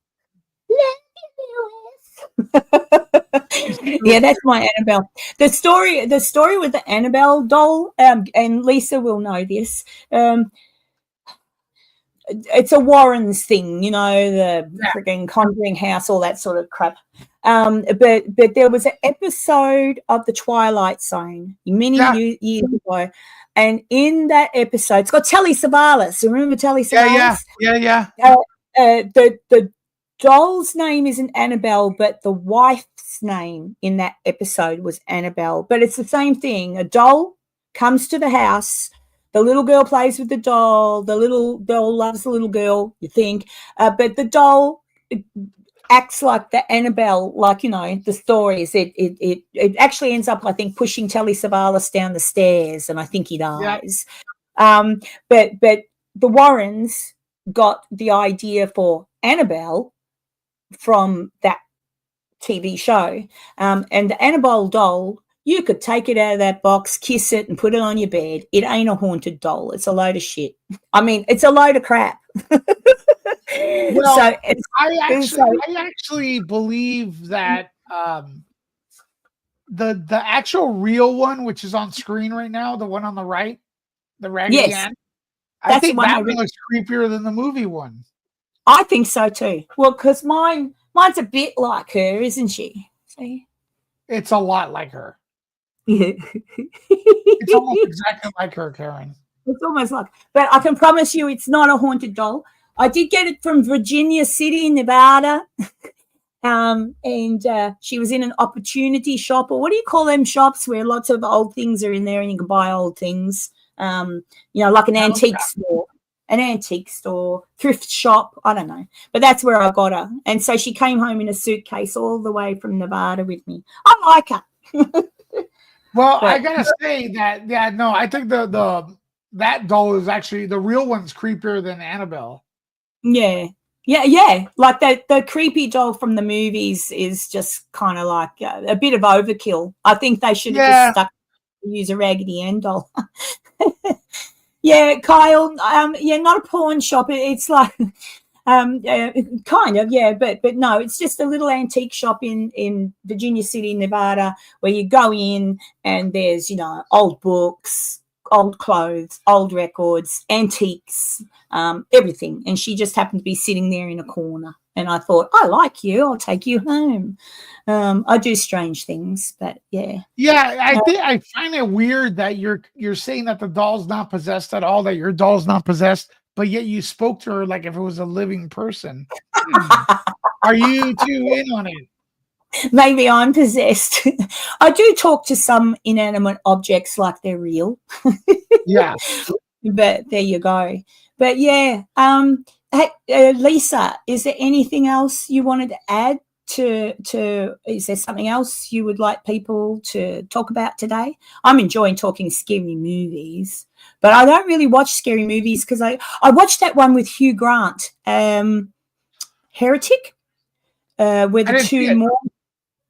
Yeah, that's my Annabelle. The story with the Annabelle doll, and Lisa will know this. It's a Warren's thing, the freaking Conjuring House, all that sort of crap. But there was an episode of The Twilight Zone many years ago, and in that episode, it's got Telly Savalas. Remember Telly Savalas? Yeah. The doll's name isn't Annabelle, but the wife's name in that episode was Annabelle. But it's the same thing. A doll comes to the house. The little girl plays with the doll. The little doll loves the little girl, you think. But the doll acts like the Annabelle, like, the stories. It actually ends up, I think, pushing Telly Savalas down the stairs, and I think he dies. But the Warrens got the idea for Annabelle from that TV show. And the Annabelle doll, you could take it out of that box, kiss it, and put it on your bed. It ain't a haunted doll. It's a load of shit. I mean, it's a load of crap. Well, so I actually believe that the actual real one, which is on screen right now, the one on the right, the Raggedy Ann, I think that one looks creepier than the movie one. I think so too. Well, because mine's a bit like her, isn't she? See? It's a lot like her. Yeah. It's almost exactly like her, Karen. It's almost like, but I can promise you it's not a haunted doll. I did get it from Virginia City, Nevada. And she was in an opportunity shop, or what do you call them shops where lots of old things are in there and you can buy old things? Like an antique store, thrift shop. I don't know. But that's where I got her. And so she came home in a suitcase all the way from Nevada with me. I like her. Well, I got to say that, I think that doll is actually, the real one's creepier than Annabelle. Yeah. Like the creepy doll from the movies is just kind of like a bit of overkill. I think they should have just stuck to use a Raggedy Ann doll. Yeah, Kyle. Not a pawn shop. It's like, kind of, yeah, but no, it's just a little antique shop in Virginia City, Nevada, where you go in and there's old books, old clothes, old records, antiques, everything. And she just happened to be sitting there in a corner. And I thought, I like you. I'll take you home. I do strange things, but yeah. Yeah, I think I find it weird that you're saying that the doll's not possessed at all, that your doll's not possessed, but yet you spoke to her like if it was a living person. Are you too in on it? Maybe I'm possessed. I do talk to some inanimate objects like they're real. Yeah. But there you go. But yeah, hey, Lisa, is there anything else you wanted to add to is there something else you would like people to talk about today? I'm enjoying talking scary movies, but I don't really watch scary movies because I watched that one with Hugh Grant, Heretic, where the two more.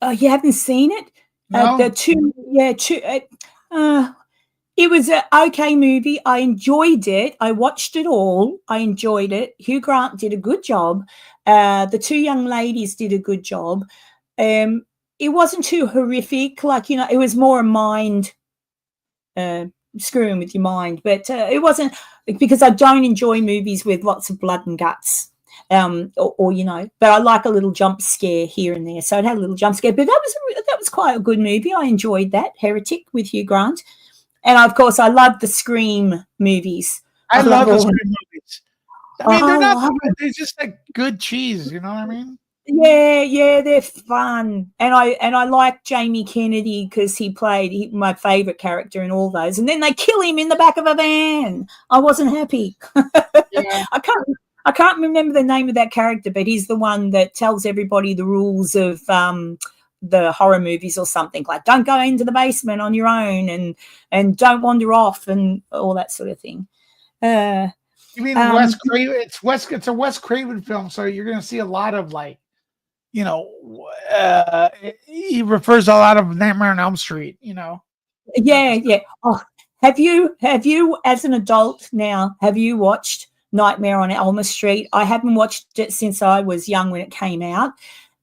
Oh, you haven't seen it? No. The two, yeah, it was an okay movie. I enjoyed it. I watched it all. I enjoyed it. Hugh Grant did a good job. The two young ladies did a good job. It wasn't too horrific. Like, it was more a mind, screwing with your mind. But it wasn't, because I don't enjoy movies with lots of blood and guts. But I like a little jump scare here and there. So it had a little jump scare. But that was quite a good movie. I enjoyed that, Heretic with Hugh Grant. And of course, I love the Scream movies. I love the Scream movies. I mean, they're not good. They're just like good cheese. You know what I mean? Yeah, they're fun. And I like Jamie Kennedy because he played my favorite character in all those. And then they kill him in the back of a van. I wasn't happy. Yeah. I can't remember the name of that character, but he's the one that tells everybody the rules of the horror movies or something, like don't go into the basement on your own and don't wander off and all that sort of thing. You mean Wes Craven? It's a Wes Craven film, so you're going to see a lot of he refers to a lot of Nightmare on Elm Street. Yeah. Oh, have you as an adult now? Have you watched Nightmare on Elm Street? I haven't watched it since I was young when it came out.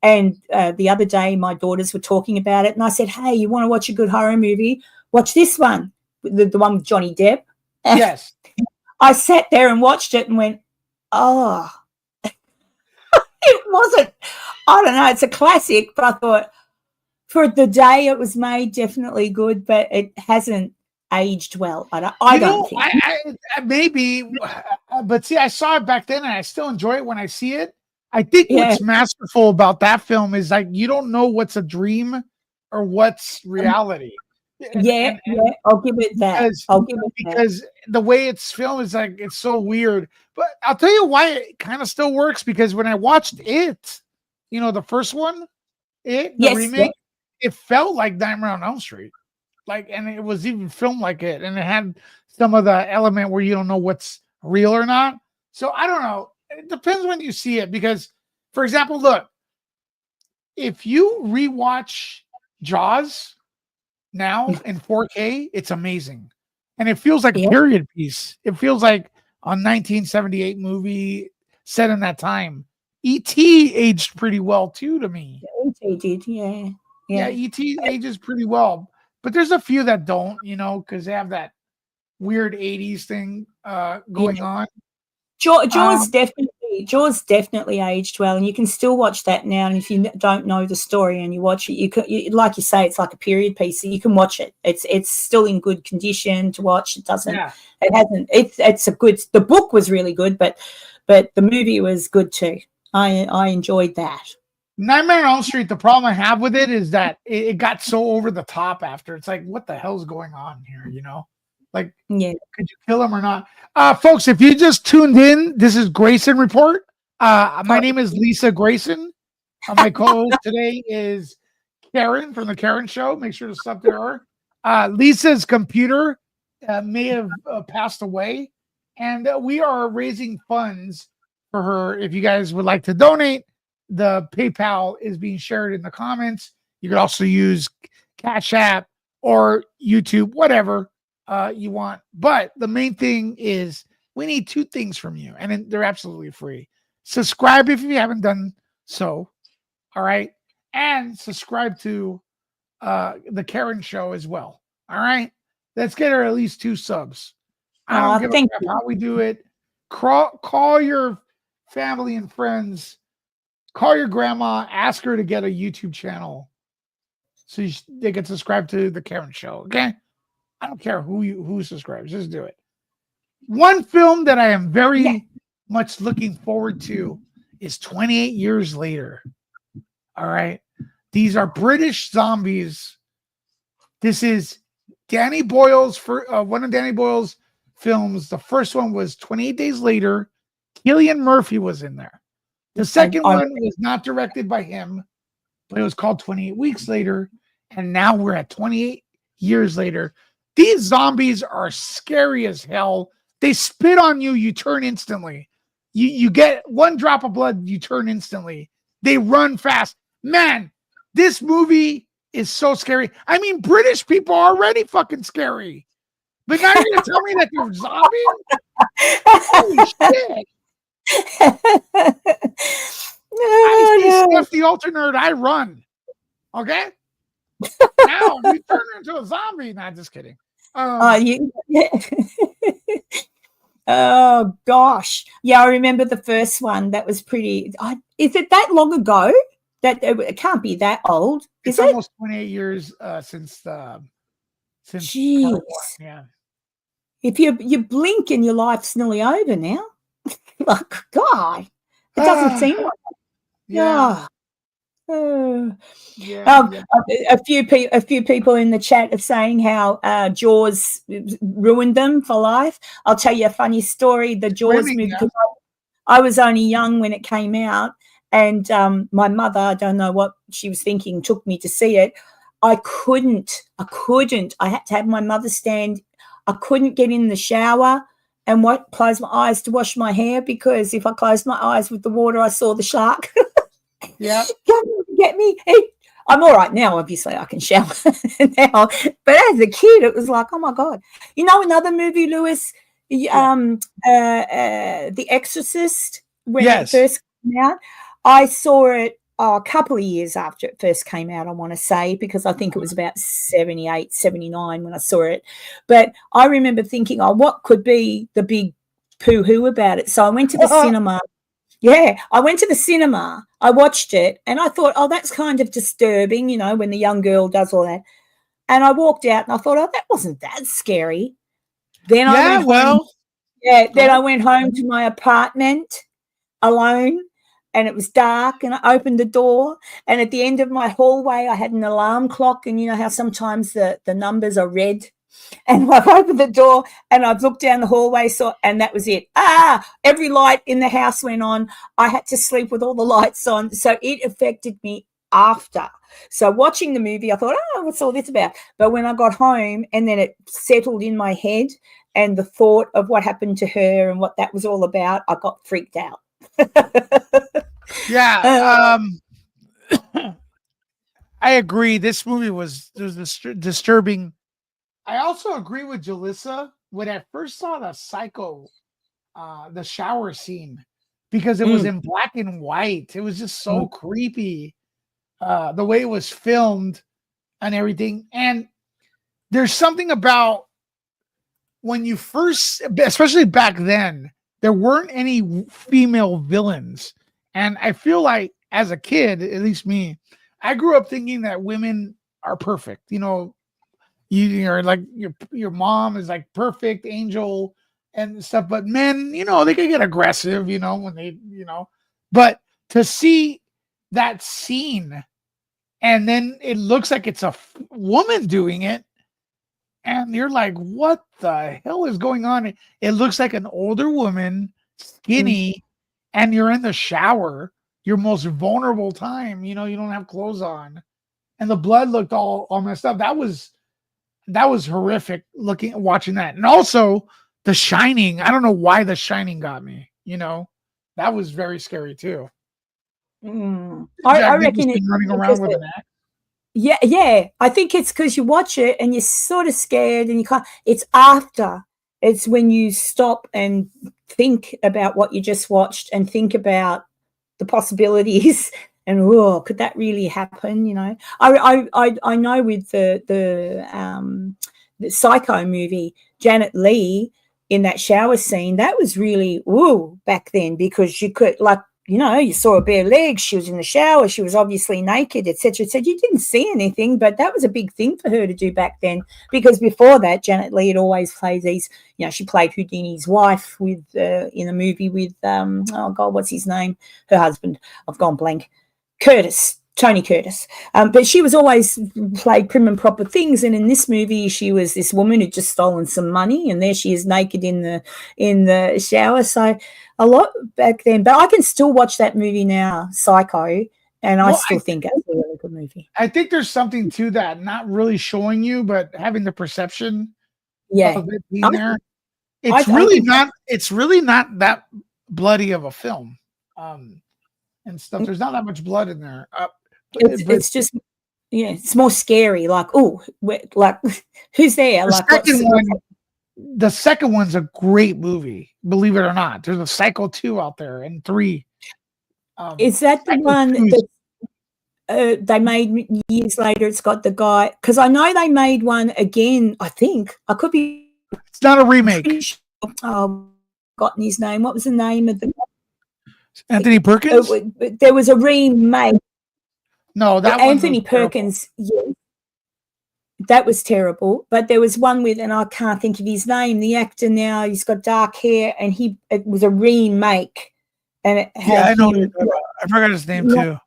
And the other day, my daughters were talking about it, and I said, "Hey, you want to watch a good horror movie? Watch this one, the one with Johnny Depp." Yes. I sat there and watched it and went, "Oh, it wasn't." I don't know. It's a classic, but I thought for the day it was made, definitely good, but it hasn't aged well. I don't think. Maybe, but see, I saw it back then, and I still enjoy it when I see it. I think what's masterful about that film is you don't know what's a dream or what's reality. And I'll give it that. Because the way it's filmed is it's so weird. But I'll tell you why it kind of still works, because when I watched it, the first one, the remake, it felt like Nightmare on Elm Street. And it was even filmed like it, and it had some of the element where you don't know what's real or not. So I don't know. It depends when you see it, because, for example, look, if you rewatch Jaws now in 4K, it's amazing, and it feels like a period piece. It feels like a 1978 movie set in that time. E.T. aged pretty well too to me. E.T. did, yeah. E.T. ages pretty well, but there's a few that don't, because they have that weird 80s thing going on. Jaws definitely aged well, and you can still watch that now. And if you don't know the story and you watch it, you like you say, it's like a period piece. So you can watch it. It's still in good condition to watch. It doesn't. Yeah. It hasn't. It's a good. The book was really good, but the movie was good too. I enjoyed that. Nightmare on Elm Street. The problem I have with it is that it got so over the top after. It's like, what the hell's going on here? Could you kill him or not? Folks, if you just tuned in, this is Grayson Report. My name is Lisa Grayson. My co-host today is Karen from the Karen Show. Make sure to sub to her. Lisa's computer may have passed away, and we are raising funds for her. If you guys would like to donate, the PayPal is being shared in the comments. You could also use Cash App or YouTube, whatever you want. But the main thing is we need two things from you, and they're absolutely free. Subscribe if you haven't done so. All right. And subscribe to the Karen Show as well. All right. Let's get her at least 2 subs. I don't give a Thank crap you. how we do it. Call your family and friends. Call your grandma. Ask her to get a YouTube channel so they can subscribe to the Karen Show. Okay, I don't care who subscribes. Just do it. One film that I am very much looking forward to is 28 Years Later. All right, these are British zombies. This is Danny Boyle's one of Danny Boyle's films. The first one was 28 Days Later. Cillian Murphy was in there. The second one was not directed by him, but it was called 28 Weeks Later. And now we're at 28 Years Later. These zombies are scary as hell. They spit on you, you turn instantly. You get one drop of blood, you turn instantly. They run fast. Man, this movie is so scary. I mean, British people are already fucking scary. But now you're going to tell me that they're zombies? Holy shit. I see Steph the alternate, I run. Okay? Now you turn into a zombie. Not just kidding. Oh gosh, yeah, I remember the first one. That was pretty. Is it that long ago? That it can't be that old. It's almost 28 years since Jeez. part 1. Yeah. If you blink and your life's nearly over now. Like God, it doesn't seem like that. Yeah. A few people in the chat are saying how Jaws ruined them for life. I'll tell you a funny story. The Jaws movie. Yeah. I was only young when it came out, and my mother, I don't know what she was thinking, took me to see it. I couldn't. I had to have my mother stand. I couldn't get in the shower and close my eyes to wash my hair, because if I closed my eyes with the water, I saw the shark. Yeah. Get me. I'm all right now, obviously. I can shower now. But as a kid, it was like, oh my God. You know another movie, Lewis? The Exorcist, when it first came out. I saw it a couple of years after it first came out, I want to say, because I think it was about 78, 79 when I saw it. But I remember thinking, what could be the big poo-hoo about it? So I went to the cinema. Yeah, I went to the cinema, I watched it, and I thought, that's kind of disturbing, when the young girl does all that. And I walked out and I thought, that wasn't that scary. Then I went home to my apartment alone, and it was dark, and I opened the door, and at the end of my hallway I had an alarm clock, and you know how sometimes the numbers are red. And I've opened the door and I've looked down the hallway, and that was it. Every light in the house went on. I had to sleep with all the lights on. So it affected me after. So watching the movie, I thought, what's all this about? But when I got home and then it settled in my head, and the thought of what happened to her and what that was all about, I got freaked out. Yeah. I agree. This movie was disturbing. I also agree with Jalissa when I first saw the Psycho, the shower scene, because it was in black and white. It was just so creepy, the way it was filmed and everything. And there's something about when you first, especially back then, there weren't any female villains. And I feel like as a kid, at least me, I grew up thinking that women are perfect. You're like your mom is like perfect angel and stuff, but men, they can get aggressive, when they, but to see that scene and then it looks like it's a woman doing it, and you're like, what the hell is going on? It looks like an older woman, skinny, and you're in the shower, your most vulnerable time, you don't have clothes on, and the blood looked all messed up. That was horrific watching that. And also The Shining. I don't know why The Shining got me, that was very scary too. I reckon it's running around with an axe. Yeah. I think it's because you watch it and you're sort of scared, and you can't. It's when you stop and think about what you just watched and think about the possibilities. And could that really happen? I know with the the Psycho movie, Janet Leigh in that shower scene, that was really back then, because you could, like, you know, you saw her bare legs, she was in the shower, she was obviously naked, etc. You didn't see anything, but that was a big thing for her to do back then, because before that, Janet Leigh had always played these, you know, she played Houdini's wife with in a movie with oh God, what's his name? Her husband. I've gone blank. Tony Curtis. But she was always played prim and proper things, and in this movie she was this woman who'd just stolen some money, and there she is naked in the shower. So a lot back then, but I can still watch that movie now, Psycho, and I still think it's a really good movie. I think there's something to that, not really showing you, but having the perception of it being there. It's really not that bloody of a film, and stuff. There's not that much blood in there. It's just, yeah, it's more scary. Like, like who's there? The second one's a great movie, believe it or not. There's a Psycho 2 out there and 3. Is that the one that they made years later? It's got the guy, because I know they made one again. I think I could be. It's not a remake. Oh, forgotten his name. What was the name of the? Anthony Perkins. There was a remake. No, that Anthony Perkins. Yeah, that was terrible. But there was one with, and I can't think of his name. The actor now, he's got dark hair, and it was a remake, and it had. Yeah, I know. I forgot his name too.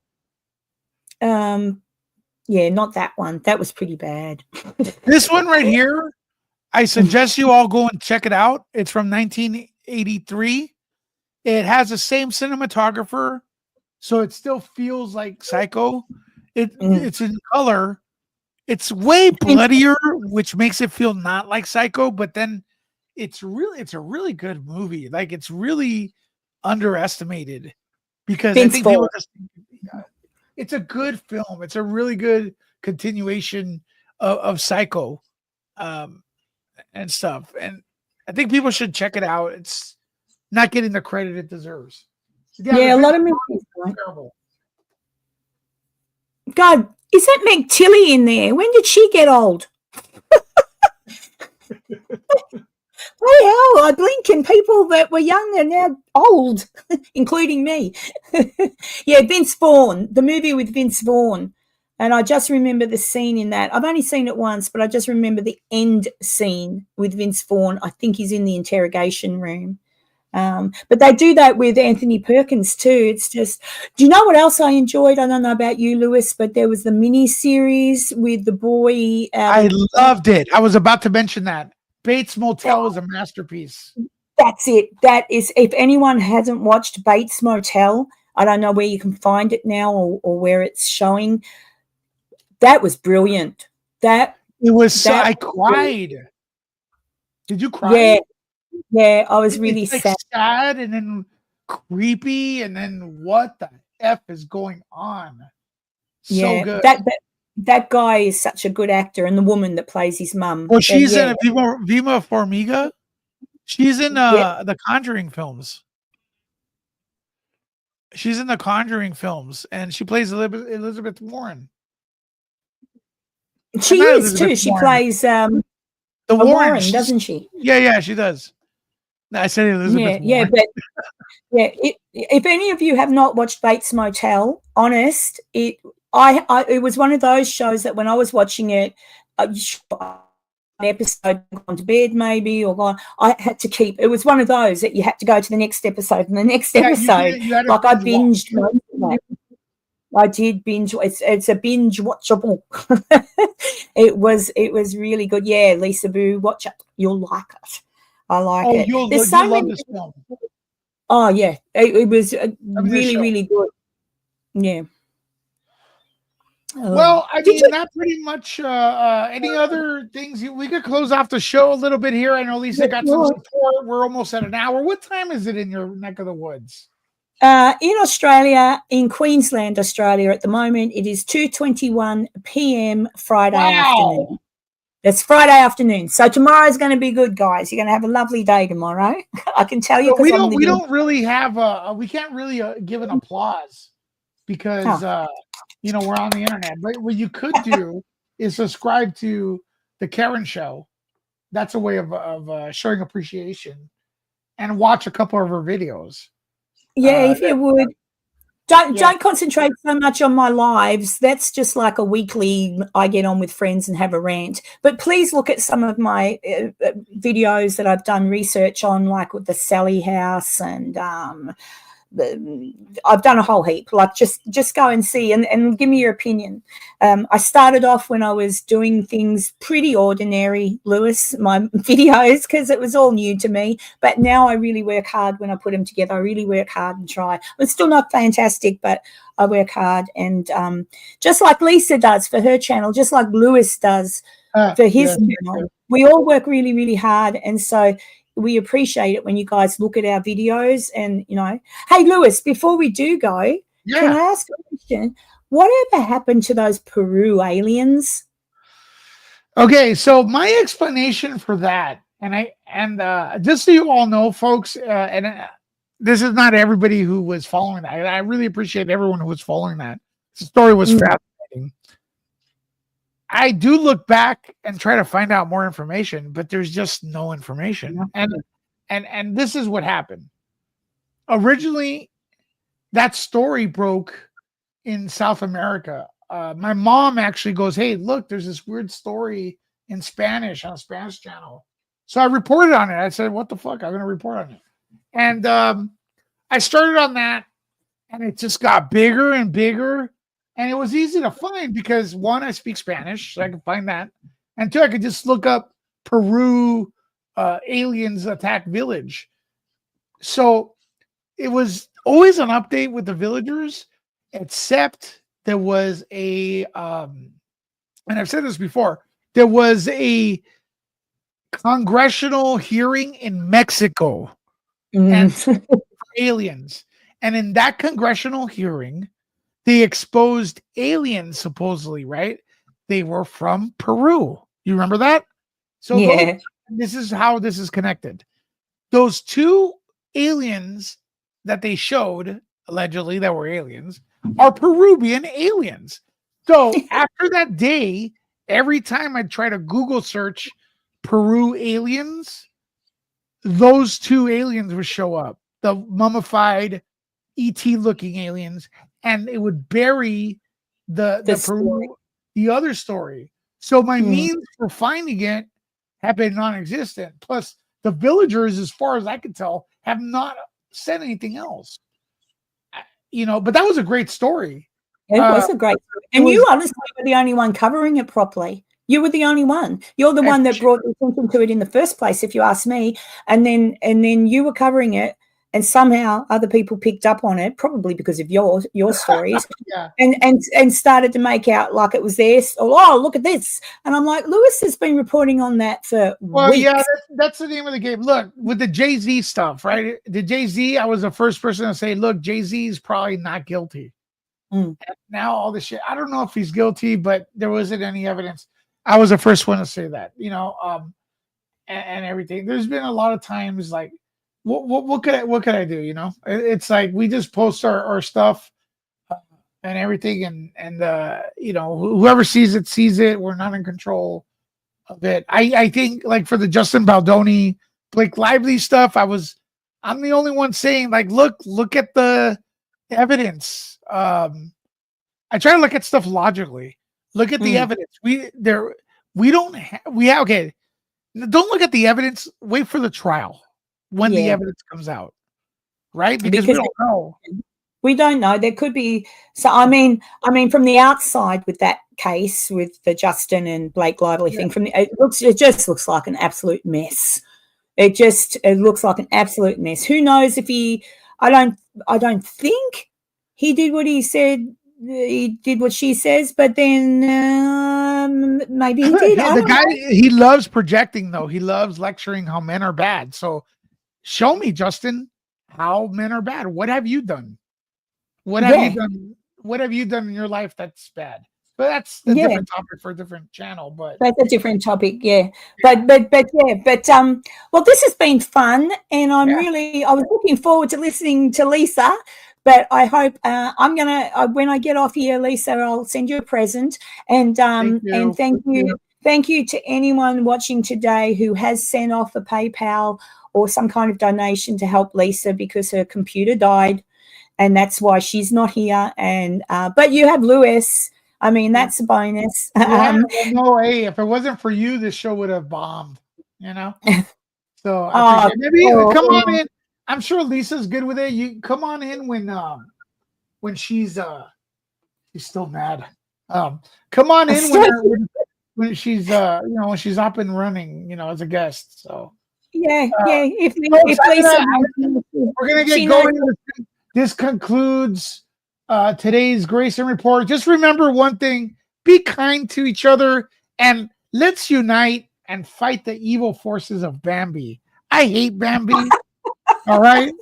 Yeah, not that one. That was pretty bad. This one right here, I suggest you all go and check it out. It's from 1983. It has the same cinematographer, so it still feels like Psycho. It's in color. It's way bloodier, which makes it feel not like Psycho, but then it's a really good movie. Like, it's really underestimated, because I think people just it's a good film. It's a really good continuation of Psycho, and stuff. And I think people should check it out. It's not getting the credit it deserves. Yeah, a lot of movies. Terrible. God, is that Meg Tilly in there? When did she get old? Oh hell, I blink and people that were young are now old, including me. Yeah, Vince Vaughn, the movie with Vince Vaughn. And I just remember the scene in that. I've only seen it once, but I just remember the end scene with Vince Vaughn. I think he's in the interrogation room. But they do that with Anthony Perkins too. It's just, do you know what else I enjoyed? I don't know about you, Lewis, but there was the mini series with the boy. I loved it. I was about to mention that. Bates Motel is a masterpiece. That's it. That is, if anyone hasn't watched Bates Motel, I don't know where you can find it now or where it's showing. That was brilliant. I cried. Did you cry? Yeah. Yeah, I was really sad and then creepy, and then what the F is going on? So good. That guy is such a good actor, and the woman that plays his mum. Well, she's in Viva Formiga. She's in the Conjuring films. She's in the Conjuring films, and she plays Elizabeth Warren. She is too. She plays the Warren, doesn't she? Yeah, she does. No, I said Elizabeth. Yeah, but if any of you have not watched Bates Motel, honest, it was one of those shows that when I was watching it, an episode gone to bed maybe or gone, I had to keep. It was one of those that you had to go to the next episode and the next episode. Like I binged most of that. I did binge. It's a binge watchable. It was really good. Yeah, Lisa Boo, watch it. You'll like it. I like it. You'll love this film. Oh yeah, it was really good. Yeah. Well, I mean, that pretty much. Any other things we could close off the show a little bit here? I know Lisa got some support. We're almost at an hour. What time is it in your neck of the woods? In Australia, in Queensland, Australia, at the moment, it is 2:21 p.m. Friday afternoon. It's Friday afternoon, so tomorrow's going to be good, guys. You're going to have a lovely day tomorrow. I can tell you. We don't really have we can't really give an applause because we're on the internet. But what you could do is subscribe to the Karen Show that's a way of showing appreciation, and watch a couple of her videos. Yeah, if you would. Don't concentrate so much on my lives. That's just like a weekly I get on with friends and have a rant. But please look at some of my videos that I've done research on, like with the Sally House, and I've done a whole heap. Like just go and see and give me your opinion. I started off when I was doing things pretty ordinary, Lewis, my videos, because it was all new to me. But now I really work hard when I put them together. I really work hard and try. It's still not fantastic, but I work hard. And just like Lisa does for her channel, just like Lewis does for his channel, we all work really, really hard. And so we appreciate it when you guys look at our videos. And, hey, Lewis, before we do go, can I ask a question? Whatever happened to those Peru aliens? Okay, so my explanation for that, and just so you all know, folks, this is not everybody who was following that. I really appreciate everyone who was following that. The story was fascinating. I do look back and try to find out more information, but there's just no information. And this is what happened. Originally, that story broke in South America. My mom actually goes, "Hey, look, there's this weird story in Spanish on a Spanish channel." So I reported on it. I said, "What the fuck? I'm going to report on it." And I started on that, and it just got bigger and bigger. And it was easy to find because, one, I speak Spanish, so I could find that. And two, I could just look up Peru aliens attack village. So it was always an update with the villagers, except there was a, and I've said this before, there was a congressional hearing in Mexico and aliens. And in that congressional hearing, they exposed aliens, supposedly, right? They were from Peru. You remember that? So this is how this is connected. Those two aliens that they showed, allegedly, that were aliens, are Peruvian aliens. So after that day, every time I try to Google search Peru aliens, those two aliens would show up. The mummified ET looking aliens, and it would bury the other story. So my means for finding it have been non-existent. Plus, the villagers, as far as I can tell, have not said anything else. But that was a great story. It was a great story. And you honestly were the only one covering it properly. You were the only one. You're the one that brought the attention to it in the first place, if you ask me. And then you were covering it. And somehow other people picked up on it, probably because of your stories, and started to make out like it was theirs. Oh, look at this. And I'm like, Lewis has been reporting on that for weeks. Yeah, that's the name of the game. Look, with the Jay-Z stuff, right? The Jay-Z, I was the first person to say, look, Jay-Z is probably not guilty. And now all this shit, I don't know if he's guilty, but there wasn't any evidence. I was the first one to say that, and everything. There's been a lot of times like, what could I do? It's like we just post our stuff and everything, and whoever sees it. We're not in control of it. I think like for the Justin Baldoni, Blake Lively stuff, I'm the only one saying like, look at the evidence. I try to look at stuff logically. Look at the evidence. Don't look at the evidence. Wait for the trial. When the evidence comes out, right? Because we don't know. We don't know. There could be. So I mean, from the outside with that case with the Justin and Blake Lively thing, it just looks like an absolute mess. It looks like an absolute mess. Who knows if he? I don't think he did what he said. He did what she says, but then maybe he did. The guy, he loves projecting, though. He loves lecturing how men are bad. So. Show me, Justin, how men are bad. What have you done? What have you done? What have you done in your life that's bad? But that's a different topic for a different channel. But that's a different topic, yeah. But well, this has been fun, and I was looking forward to listening to Lisa. But I hope I'm gonna when I get off here, Lisa, I'll send you a present, and thank thank you to anyone watching today who has sent off a PayPal or some kind of donation to help Lisa because her computer died, and that's why she's not here. And but you have Lewis. I mean, that's a bonus. Yeah, no, hey, if it wasn't for you, this show would have bombed, you know? So I appreciate it. Maybe come on in. I'm sure Lisa's good with it. You come on in when she's still mad. Come on in when she's when she's up and running, as a guest. So yeah. If Lisa, we're gonna get going. This concludes today's Grayson Report. Just remember one thing: be kind to each other, and let's unite and fight the evil forces of Bambi. I hate Bambi. All right.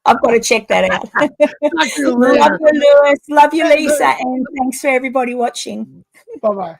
I've got to check that out. Talk to you Love later. you, Lewis. Love you, Lisa. And thanks for everybody watching. Bye-bye.